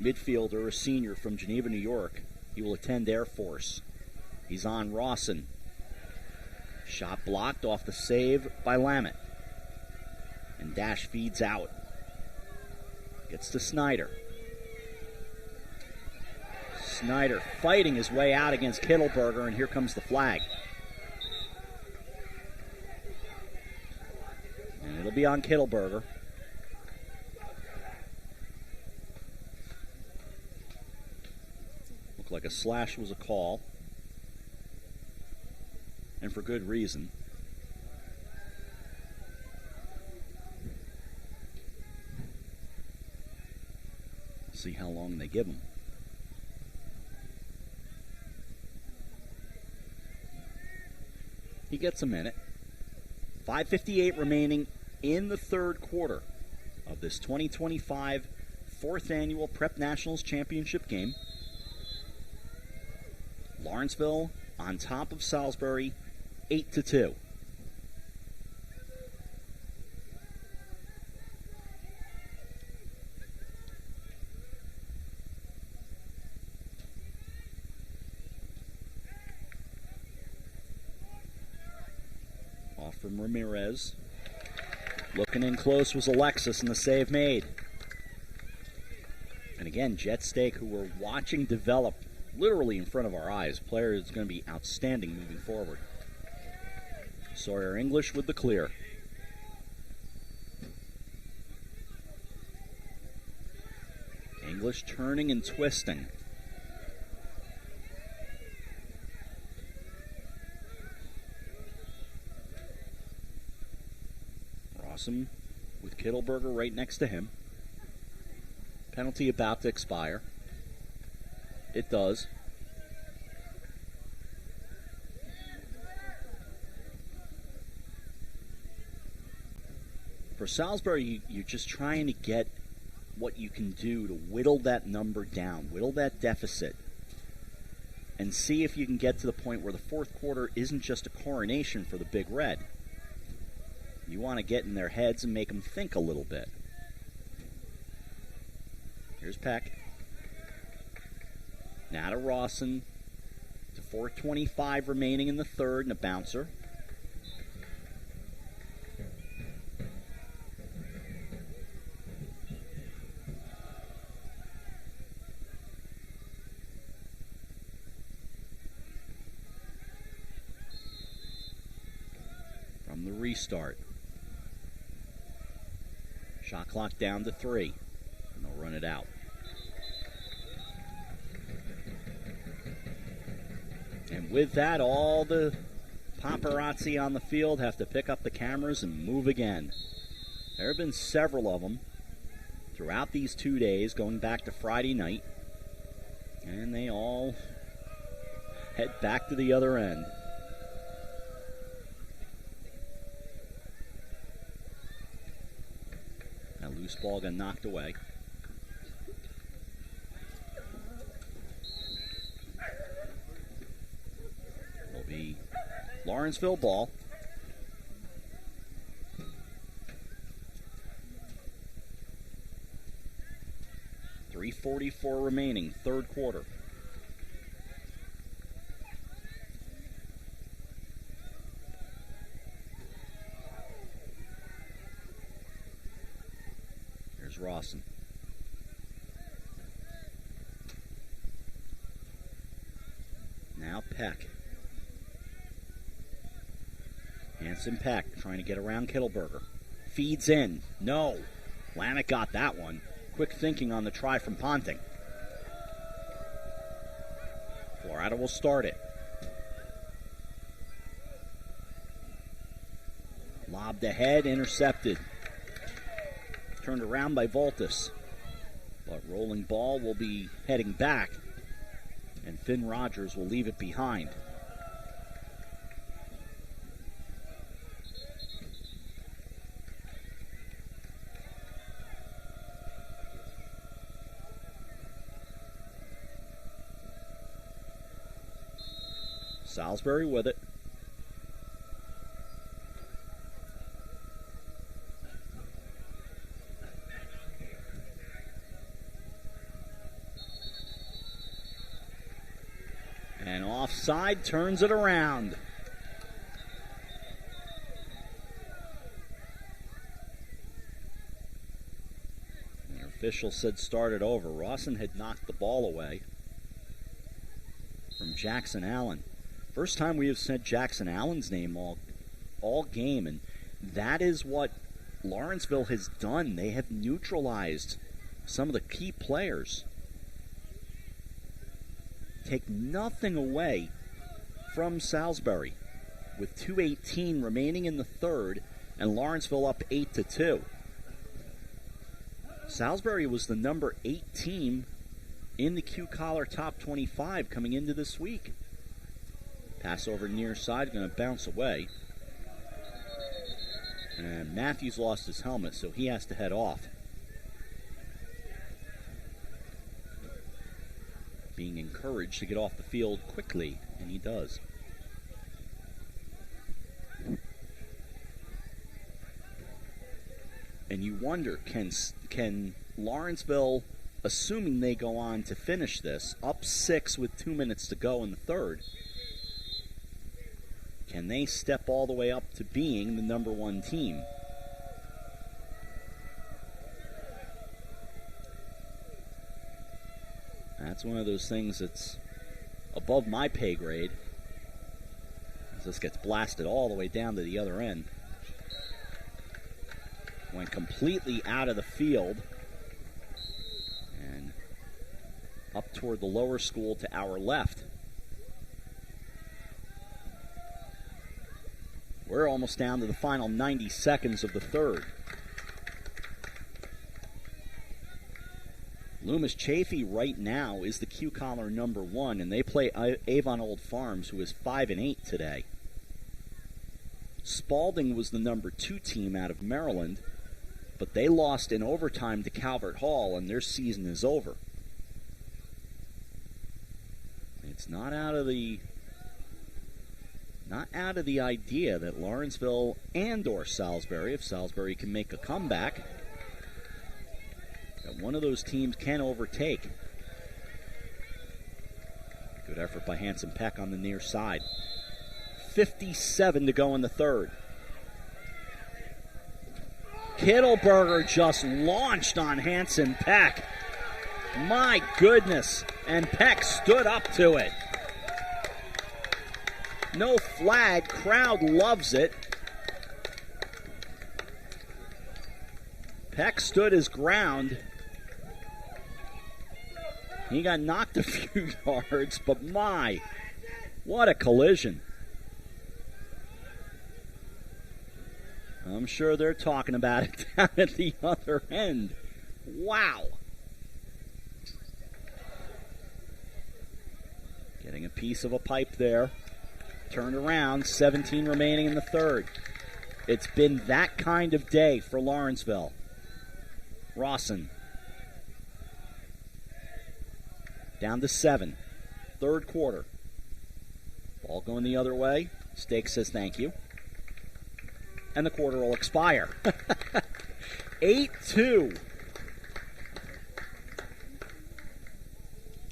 midfielder, a senior from Geneva, New York. He will attend Air Force. He's on Rawson. Shot blocked off the save by Lamet. And Dash feeds out. Gets to Snyder. Snyder fighting his way out against Kittleberger, and here comes the flag. And it'll be on Kittleberger. Looked like a slash was a call. And for good reason. See how long they give him. He gets a minute. 5:58 remaining in the third quarter of this 2025 fourth annual Prep Nationals Championship game. Lawrenceville on top of Salisbury, 8-2. Off from Ramirez. Looking in close was Alexis, and the save made. And again, Jet Stake, who we're watching develop literally in front of our eyes. Player is going to be outstanding moving forward. Sawyer English with the clear. English turning and twisting. Rossum with Kittleberger right next to him. Penalty about to expire. It does. For Salisbury, you're just trying to get what you can do to whittle that number down, whittle that deficit, and see if you can get to the point where the fourth quarter isn't just a coronation for the Big Red. You want to get in their heads and make them think a little bit. Here's Peck. Now to Rawson. To 4:25 remaining in the third, and a bouncer. From the restart. Shot clock down to 3, and they'll run it out. And with that, all the paparazzi on the field have to pick up the cameras and move again. There have been several of them throughout these 2 days, going back to Friday night, and they all head back to the other end. That loose ball got knocked away. It'll be Lawrenceville ball. .344 remaining, third quarter. Here's Rawson. Now Peck. Hanson Peck trying to get around Kittleberger. Feeds in. No. Lamek got that one. Quick thinking on the try from Ponting. Florida will start it. Lobbed ahead, intercepted. Turned around by Voltis. But rolling ball will be heading back, and Finn Rogers will leave it behind. Salisbury with it. And offside, turns it around. The official said start it over. Rawson had knocked the ball away from Jackson Allen. First time we have said Jackson Allen's name all game, and that is what Lawrenceville has done. They have neutralized some of the key players. Take nothing away from Salisbury with 2:18 remaining in the third, and Lawrenceville up 8-2. Salisbury was the number 8 team in the Q-Collar top 25 coming into this week. Pass over near side, going to bounce away. And Matthews lost his helmet, so he has to head off. Being encouraged to get off the field quickly, and he does. And you wonder, can Lawrenceville, assuming they go on to finish this, up 6 with 2 minutes to go in the third, can they step all the way up to being the number 1 team? That's one of those things that's above my pay grade, as this gets blasted all the way down to the other end. Went completely out of the field and up toward the lower school to our left. We're almost down to the final 90 seconds of the third. Loomis Chaffee right now is the Q-Collar number 1, and they play Avon Old Farms, who is 5-8 today. Spalding was the number 2 team out of Maryland, but they lost in overtime to Calvert Hall, and their season is over. It's not out of the idea that Lawrenceville and/or Salisbury, if Salisbury can make a comeback, that one of those teams can overtake. Good effort by Hanson Peck on the near side. 57 to go in the third. Kittleberger just launched on Hanson Peck. My goodness. And Peck stood up to it. No flag. Crowd loves it. Peck stood his ground. He got knocked a few yards, but my, what a collision. I'm sure they're talking about it down at the other end. Wow. Getting a piece of a pipe there. Turned around, 17 remaining in the third. It's been that kind of day for Lawrenceville. Rawson. Down to 7. Third quarter. Ball going the other way. Stakes says thank you. And the quarter will expire. 8-2.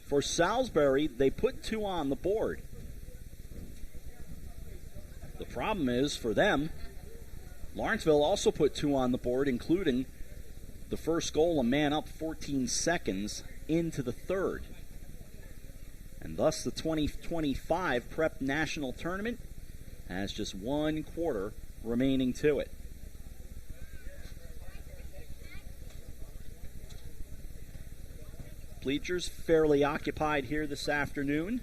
For Salisbury, they put 2 on the board. The problem is, for them, Lawrenceville also put 2 on the board, including the first goal, a man up 14 seconds into the third. And thus the 2025 Prep National Tournament has just 1 quarter remaining to it. Bleachers fairly occupied here this afternoon.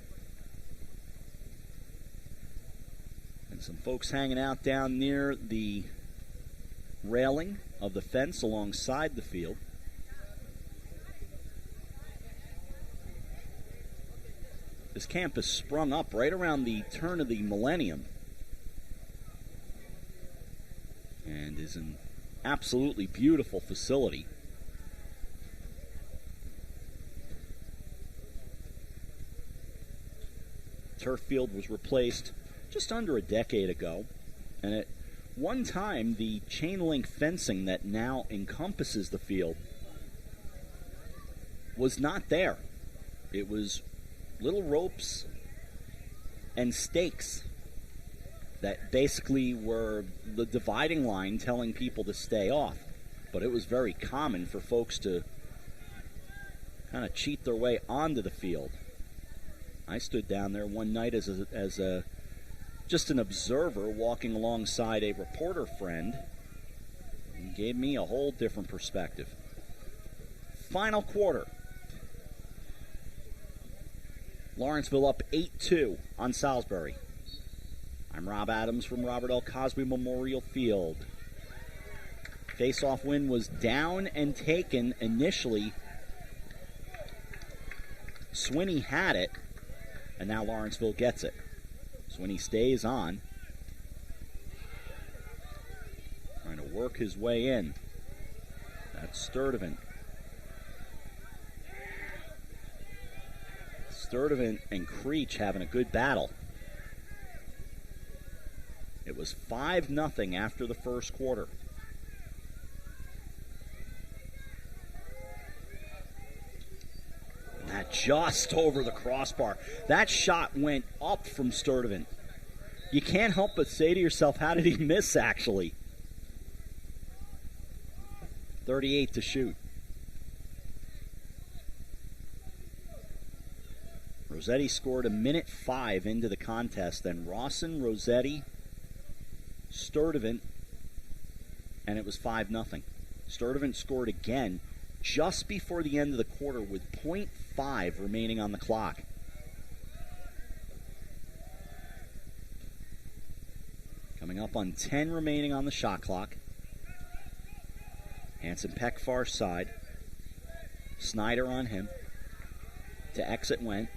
And some folks hanging out down near the railing of the fence alongside the field. This campus sprung up right around the turn of the millennium and is an absolutely beautiful facility. Turf field was replaced just under a decade ago, and at one time the chain link fencing that now encompasses the field was not there. It was little ropes and stakes that basically were the dividing line telling people to stay off. But it was very common for folks to kind of cheat their way onto the field. I stood down there one night as just an observer walking alongside a reporter friend, and gave me a whole different perspective. Final quarter. Lawrenceville up 8-2 on Salisbury. I'm Rob Adams from Robert L. Cosby Memorial Field. Face-off win was down and taken initially. Swinney had it, and now Lawrenceville gets it. Swinney stays on. Trying to work his way in. That's Sturdivant. Sturdivant and Creech having a good battle. It was 5-0 after the first quarter. And that just over the crossbar. That shot went up from Sturdivant. You can't help but say to yourself, how did he miss actually? 38 to shoot. Rossetti scored a minute 5 into the contest. Then Rawson, Rossetti, Sturdivant, and it was 5-0. Sturdivant scored again just before the end of the quarter with .5 remaining on the clock. Coming up on 10 remaining on the shot clock. Hanson Peck far side. Snyder on him. To exit went.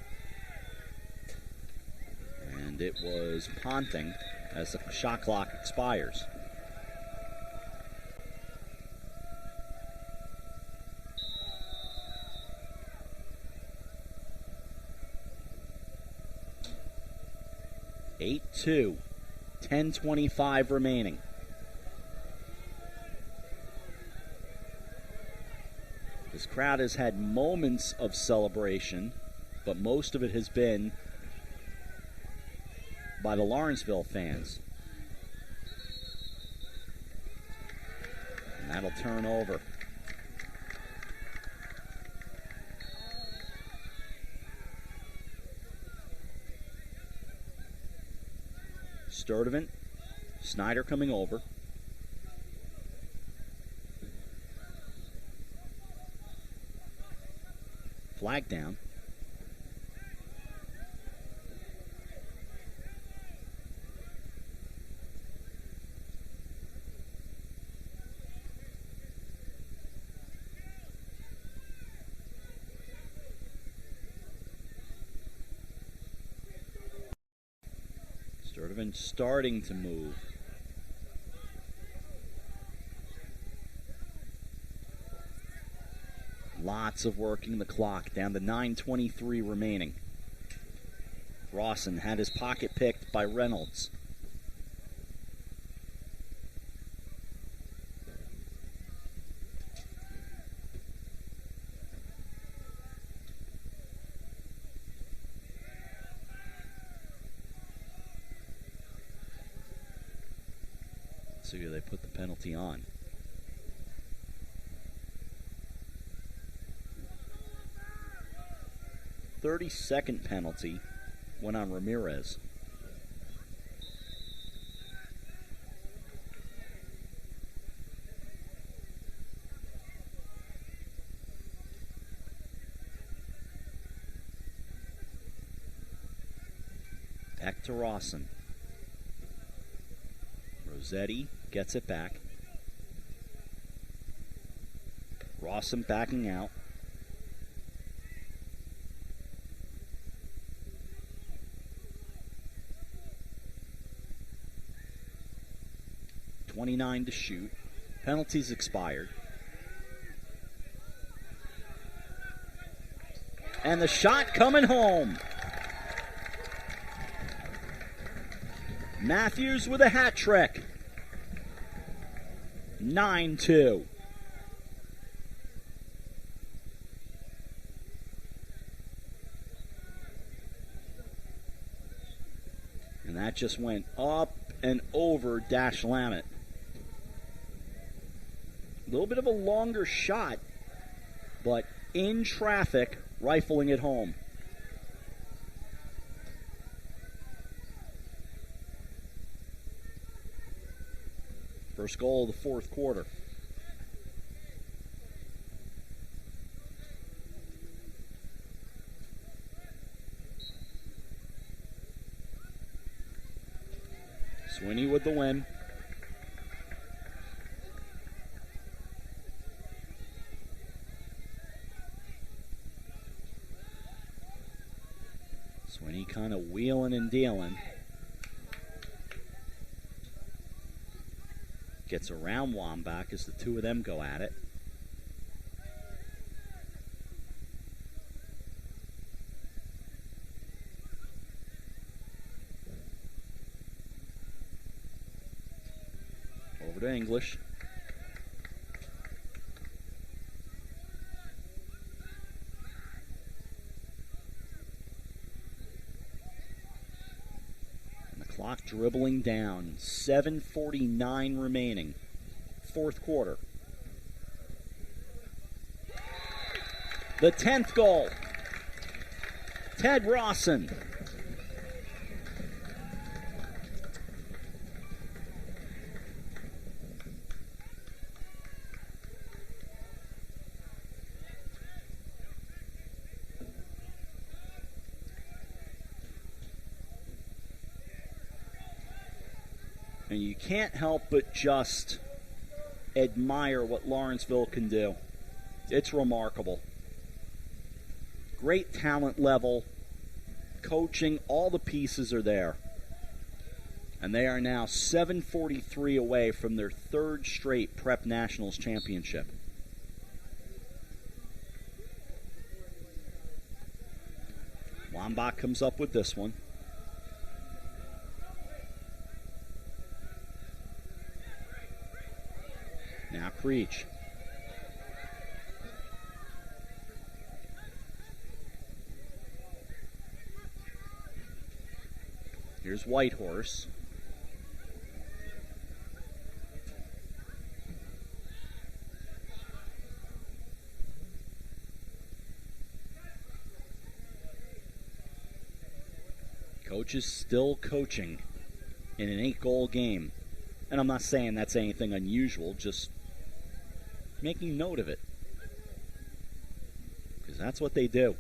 And it was Ponting as the shot clock expires. Eight 2, 10:25 remaining. This crowd has had moments of celebration, but most of it has been by the Lawrenceville fans. And that'll turn over. Sturdivant, Snyder coming over. Flag down. Sturdivant starting to move. Lots of working the clock, down to 9:23 remaining. Rawson had his pocket picked by Reynolds. Let's see who they put the penalty on. Thirty-second penalty went on Ramirez. Back to Rawson. Rossetti gets it back. Rawson backing out. .29 to shoot. Penalties expired. And the shot coming home. Matthews with a hat trick. 9-2. And that just went up and over Dash Lamet. A little bit of a longer shot, but in traffic, rifling it home. First goal of the fourth quarter. Swinney with the win. Sweeney kind of wheeling and dealing. Gets around Wambach as the two of them go at it. Over to English. Clock dribbling down. 7:49 remaining. Fourth quarter. The 10th goal. Ted Rawson. And you can't help but just admire what Lawrenceville can do. It's remarkable. Great talent level, coaching, all the pieces are there. And they are now 7:43 away from their third straight Prep Nationals championship. Wambach comes up with this one. Now Creech. Here's Whitehorse. Coach is still coaching in an 8-goal game. And I'm not saying that's anything unusual, just making note of it. Because that's what they do.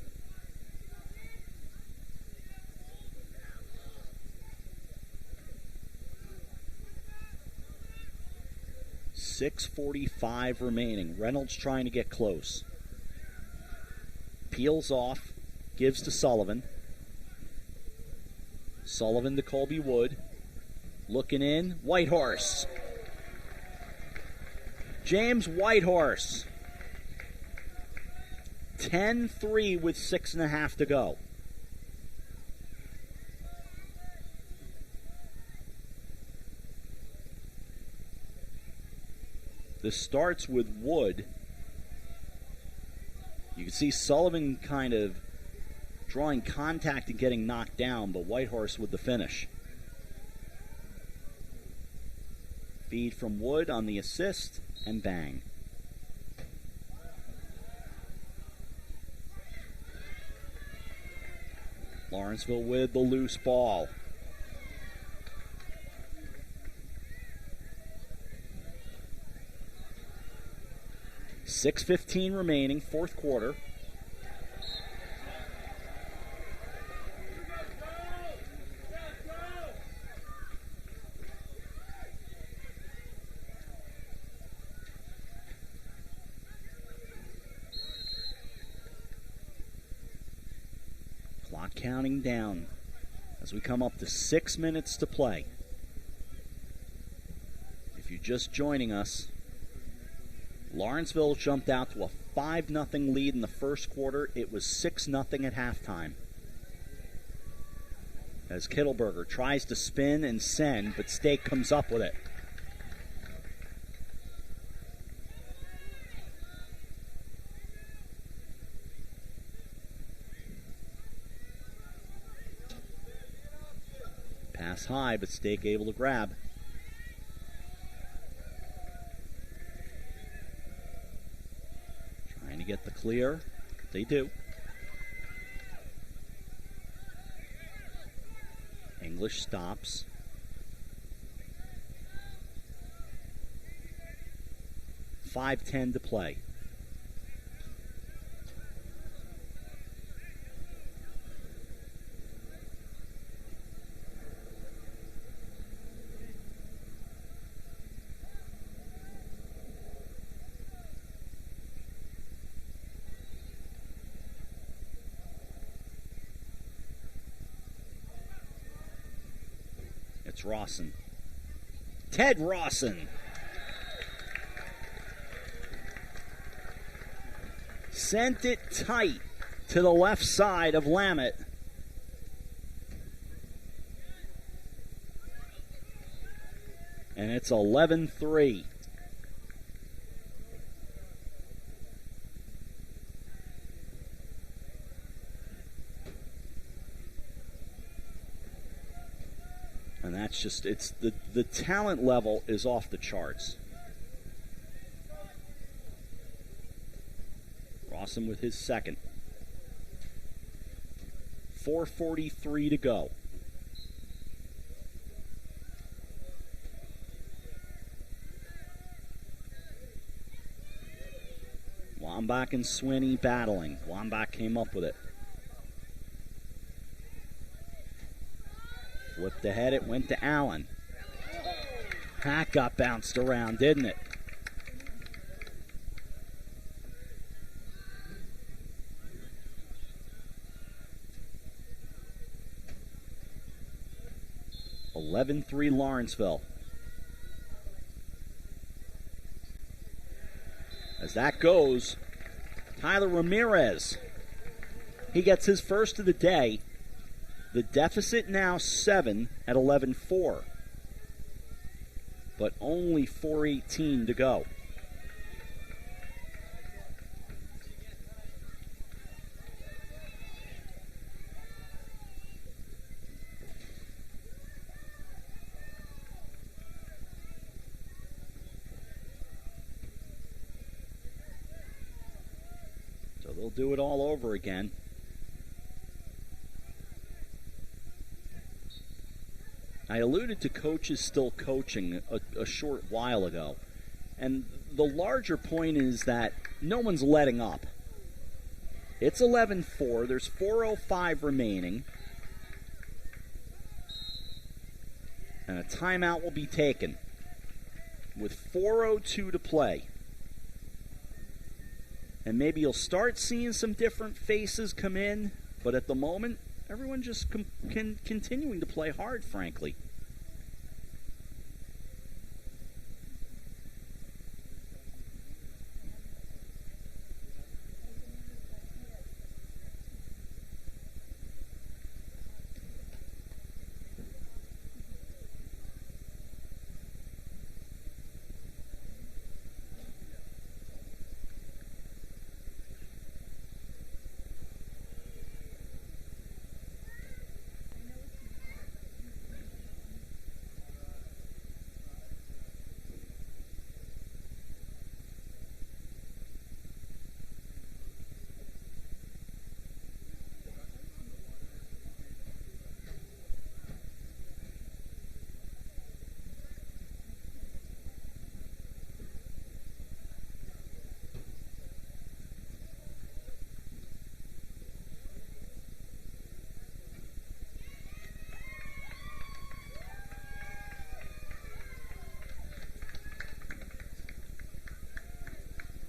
.6:45 remaining. Reynolds trying to get close. Peels off, gives to Sullivan. Sullivan to Colby Wood. Looking in, Whitehorse. James Whitehorse. 10-3 with 6.5 to go. This starts with Wood. You can see Sullivan kind of drawing contact and getting knocked down, but Whitehorse with the finish. Feed from Wood on the assist, and bang. Lawrenceville with the loose ball. .6:15 remaining, fourth quarter. Clock counting down as we come up to 6 minutes to play. If you're just joining us, Lawrenceville jumped out to a 5-0 lead in the first quarter. It was 6-0 at halftime. As Kittleberger tries to spin and send, but Stake comes up with it. Pass high, but Stake able to grab. Trying to get the clear. They do. English stops. .5:10 to play. It's Rawson. Ted Rawson. Sent it tight to the left side of Lamett. And it's 11-3. And that's just, it's the talent level is off the charts. Rawson with his second. 4:43 to go. Wambach and Swinney battling. Wambach came up with it. Flipped ahead, it went to Allen. That got bounced around, didn't it? (11-3) Lawrenceville. As that goes, Tyler Ramirez. He gets his first of the day. The deficit now 7 at 11-4. But only 4:18 to go. So they'll do it all over again. I alluded to coaches still coaching a short while ago. And the larger point is that no one's letting up. It's 11-4. There's 4:05 remaining. And a timeout will be taken with 4:02 to play. And maybe you'll start seeing some different faces come in. But at the moment, everyone just continuing to play hard, frankly.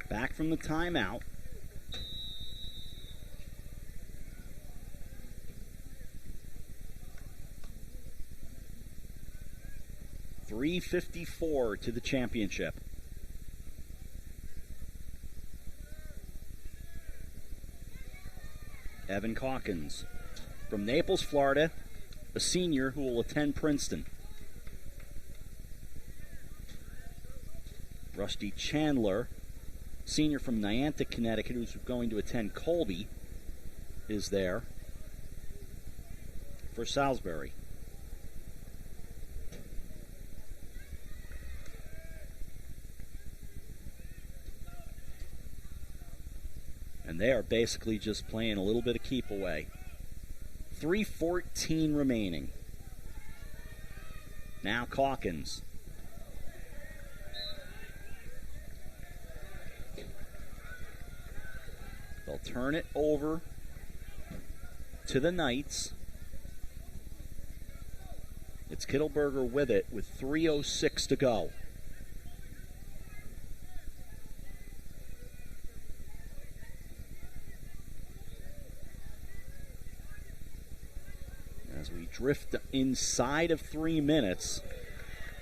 Back from the timeout. .354 to the championship. Evan Calkins from Naples, Florida, a senior who will attend Princeton. Rusty Chandler, senior from Niantic, Connecticut, who's going to attend Colby, is there for Salisbury. And they are basically just playing a little bit of keep away. 3:14 remaining. Now Calkins. They'll turn it over to the Knights. It's Kittleberger with it with 3:06 to go. As we drift inside of 3 minutes,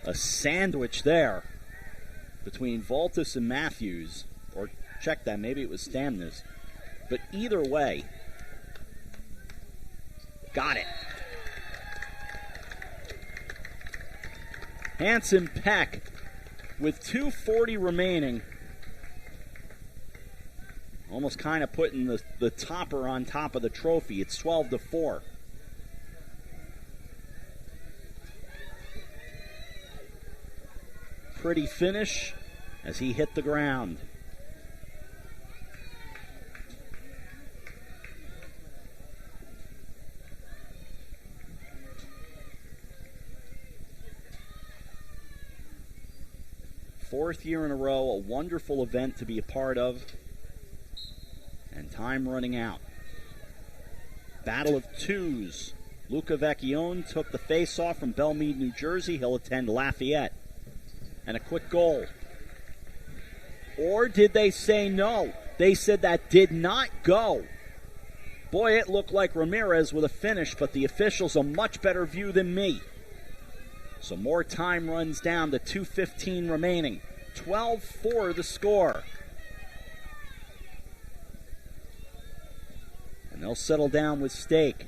a sandwich there between Valtis and Matthews. Or check that, maybe it was Stamnes. But either way, got it. Hanson Peck with 2:40 remaining. Almost kind of putting the topper on top of the trophy. It's 12-4. Pretty finish as he hit the ground. Fourth year in a row, a wonderful event to be a part of. And time running out. Battle of twos. Luca Vecchione took the face-off from Belmead, New Jersey. He'll attend Lafayette. And a quick goal. Or did they say no? They said that did not go. Boy, it looked like Ramirez with a finish, but the officials a much better view than me. So more time runs down to 2:15 remaining. 12-4 the score. And they'll settle down with Stake.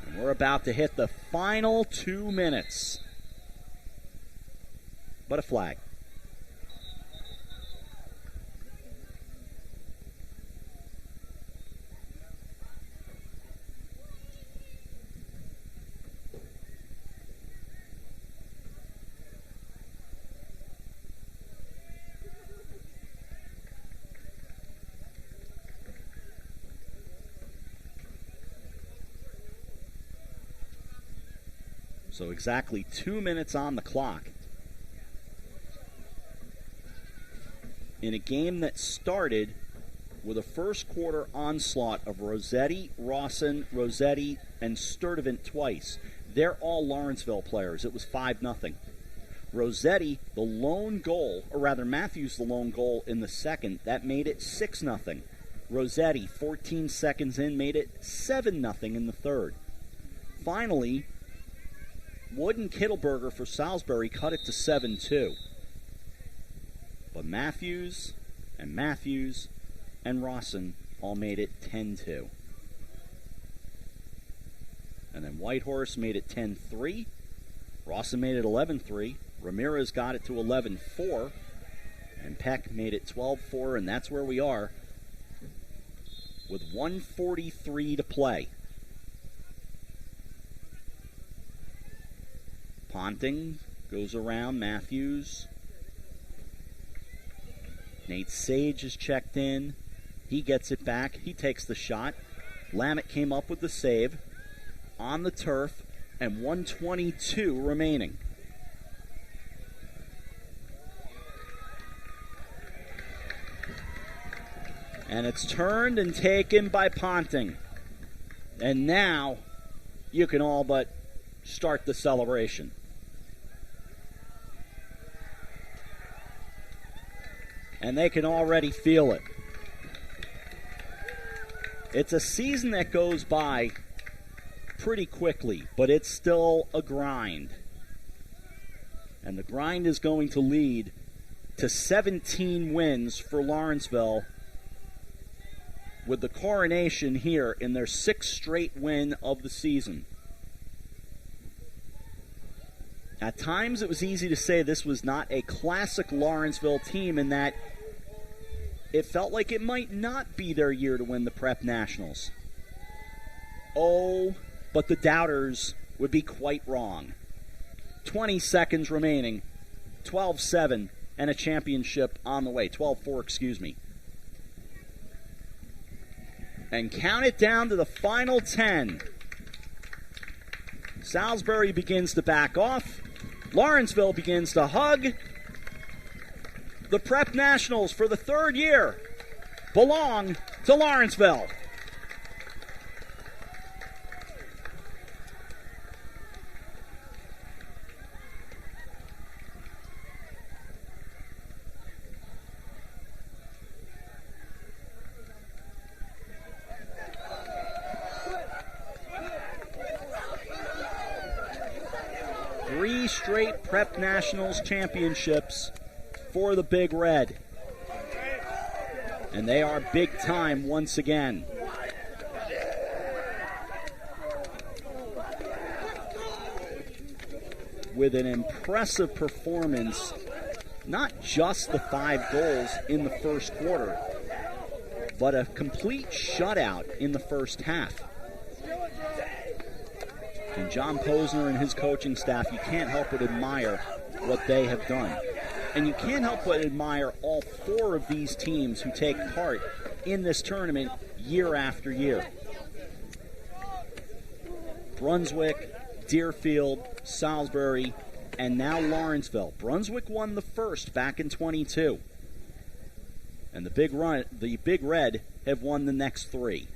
And we're about to hit the final 2 minutes. But a flag. So exactly 2 minutes on the clock. In a game that started with a first quarter onslaught of Rossetti, Rawson, Rossetti, and Sturdivant twice. They're all Lawrenceville players. It was 5-0. Rossetti, the lone goal, or rather Matthews, the lone goal in the second, that made it 6-0. Rossetti, 14 seconds in, made it 7-0 in the third. Finally, Wood and Kittleberger for Salisbury cut it to 7-2. But Matthews and Rawson all made it 10-2. And then Whitehorse made it 10-3. Rawson made it 11-3. Ramirez got it to 11-4. And Peck made it 12-4, and that's where we are with 1:43 to play. Ponting goes around Matthews. Nate Sage is checked in. He gets it back. He takes the shot. Lammett came up with the save on the turf, and 1:22 remaining. And it's turned and taken by Ponting. And now you can all but start the celebration. And they can already feel it. It's a season that goes by pretty quickly, but it's still a grind. And the grind is going to lead to 17 wins for Lawrenceville, with the coronation here in their 6th straight win of the season. At times it was easy to say this was not a classic Lawrenceville team, in that it felt like it might not be their year to win the Prep Nationals. Oh, but the doubters would be quite wrong. 20 seconds remaining, 12-7, and a championship on the way. 12-4, excuse me. And count it down to the final 10. Salisbury begins to back off. Lawrenceville begins to hug. The Prep Nationals for the 3rd year belong to Lawrenceville. 3 straight Prep Nationals championships for the Big Red. And they are big time once again. With an impressive performance, not just the 5 goals in the first quarter, but a complete shutout in the first half. And John Posner and his coaching staff, you can't help but admire what they have done. And you can't help but admire all 4 of these teams who take part in this tournament year after year. Brunswick, Deerfield, Salisbury, and now Lawrenceville. Brunswick won the first back in 22. And the Big Red have won the next 3.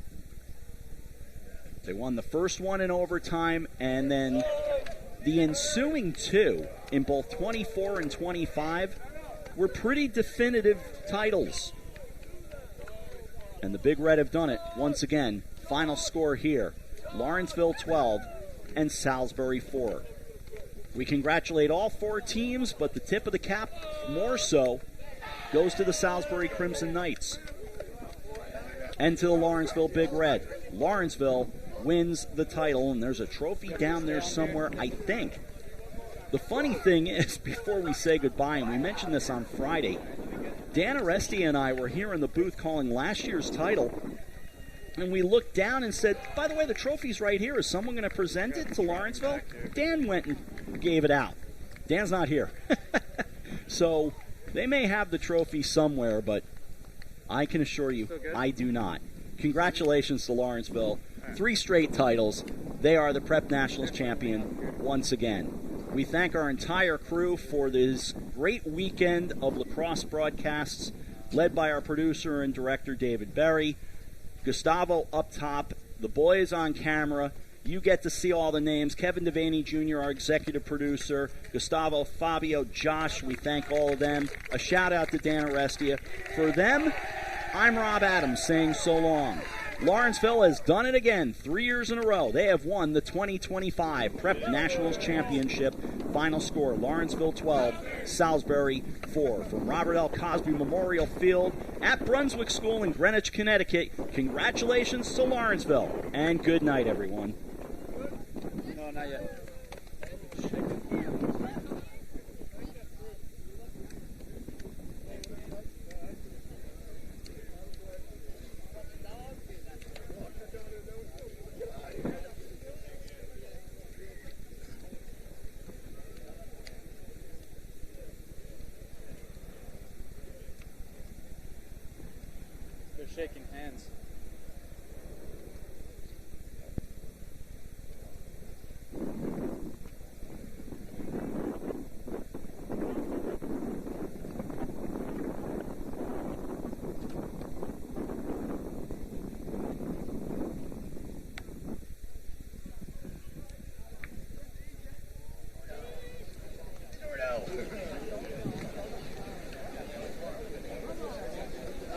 They won the first one in overtime, and then the ensuing 2 in both 24 and 25 were pretty definitive titles. And the Big Red have done it once again. Final score here, Lawrenceville 12 and Salisbury 4. We congratulate all 4 teams, but the tip of the cap, more so, goes to the Salisbury Crimson Knights and to the Lawrenceville Big Red. Lawrenceville wins the title, and there's a trophy down there somewhere, I think. The funny thing is, before we say goodbye, and we mentioned this on Friday, Dan Arestia and I were here in the booth calling last year's title, and we looked down and said, by the way, the trophy's right here. Is someone going to present it to Lawrenceville? Dan went and gave it out. Dan's not here. So they may have the trophy somewhere, but I can assure you I do not. Congratulations to Lawrenceville. 3 straight titles. They are the Prep Nationals champion once again. We thank our entire crew for this great weekend of lacrosse broadcasts, led by our producer and director, David Berry. Gustavo up top, the boys on camera. You get to see all the names. Kevin Devaney Jr., our executive producer. Gustavo, Fabio, Josh, we thank all of them. A shout out to Dan Arestia. For them, I'm Rob Adams saying so long. Lawrenceville has done it again 3 years in a row. They have won the 2025 Prep Nationals Championship. Final score, Lawrenceville 12, Salisbury 4. From Robert L. Cosby Memorial Field at Brunswick School in Greenwich, Connecticut, congratulations to Lawrenceville, and good night, everyone. No, not yet. Shaking hands.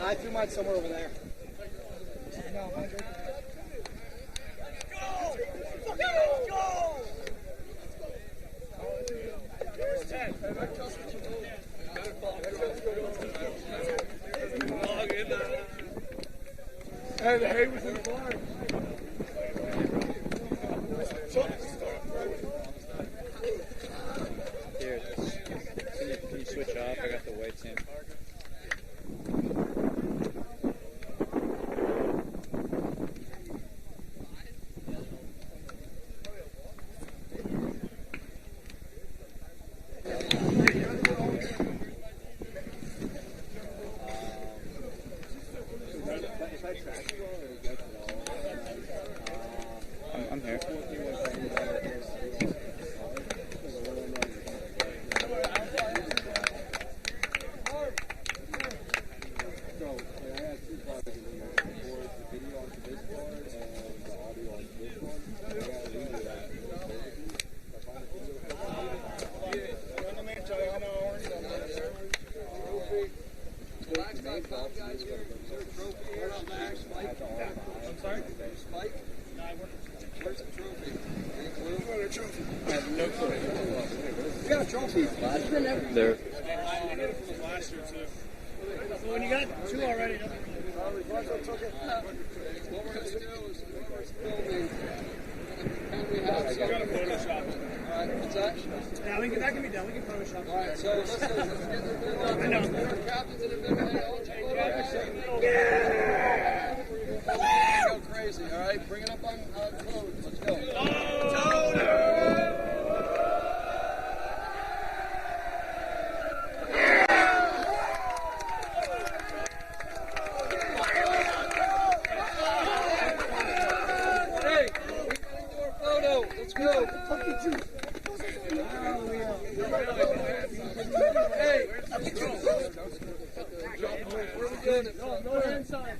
I threw mine somewhere over there. And the hay was in the barn. Here, can you switch off? I got the weights in. I'm here. I'm sorry? Spike? No, where's the trophy? Any clue? Where's the trophy? I have no clue. trophies, bud. There. When you got 2 already, What we're going to do is whoever's filming, can we have some? Photoshop. All right, what's that? Yeah, that can be done. We can Photoshop. All right, so let's get the captains that have been ahead. Go crazy, all right? Bring it up on code. Let's go. Hey, we gotta do our photo. Let's go. Hey, where are we doing it? No inside.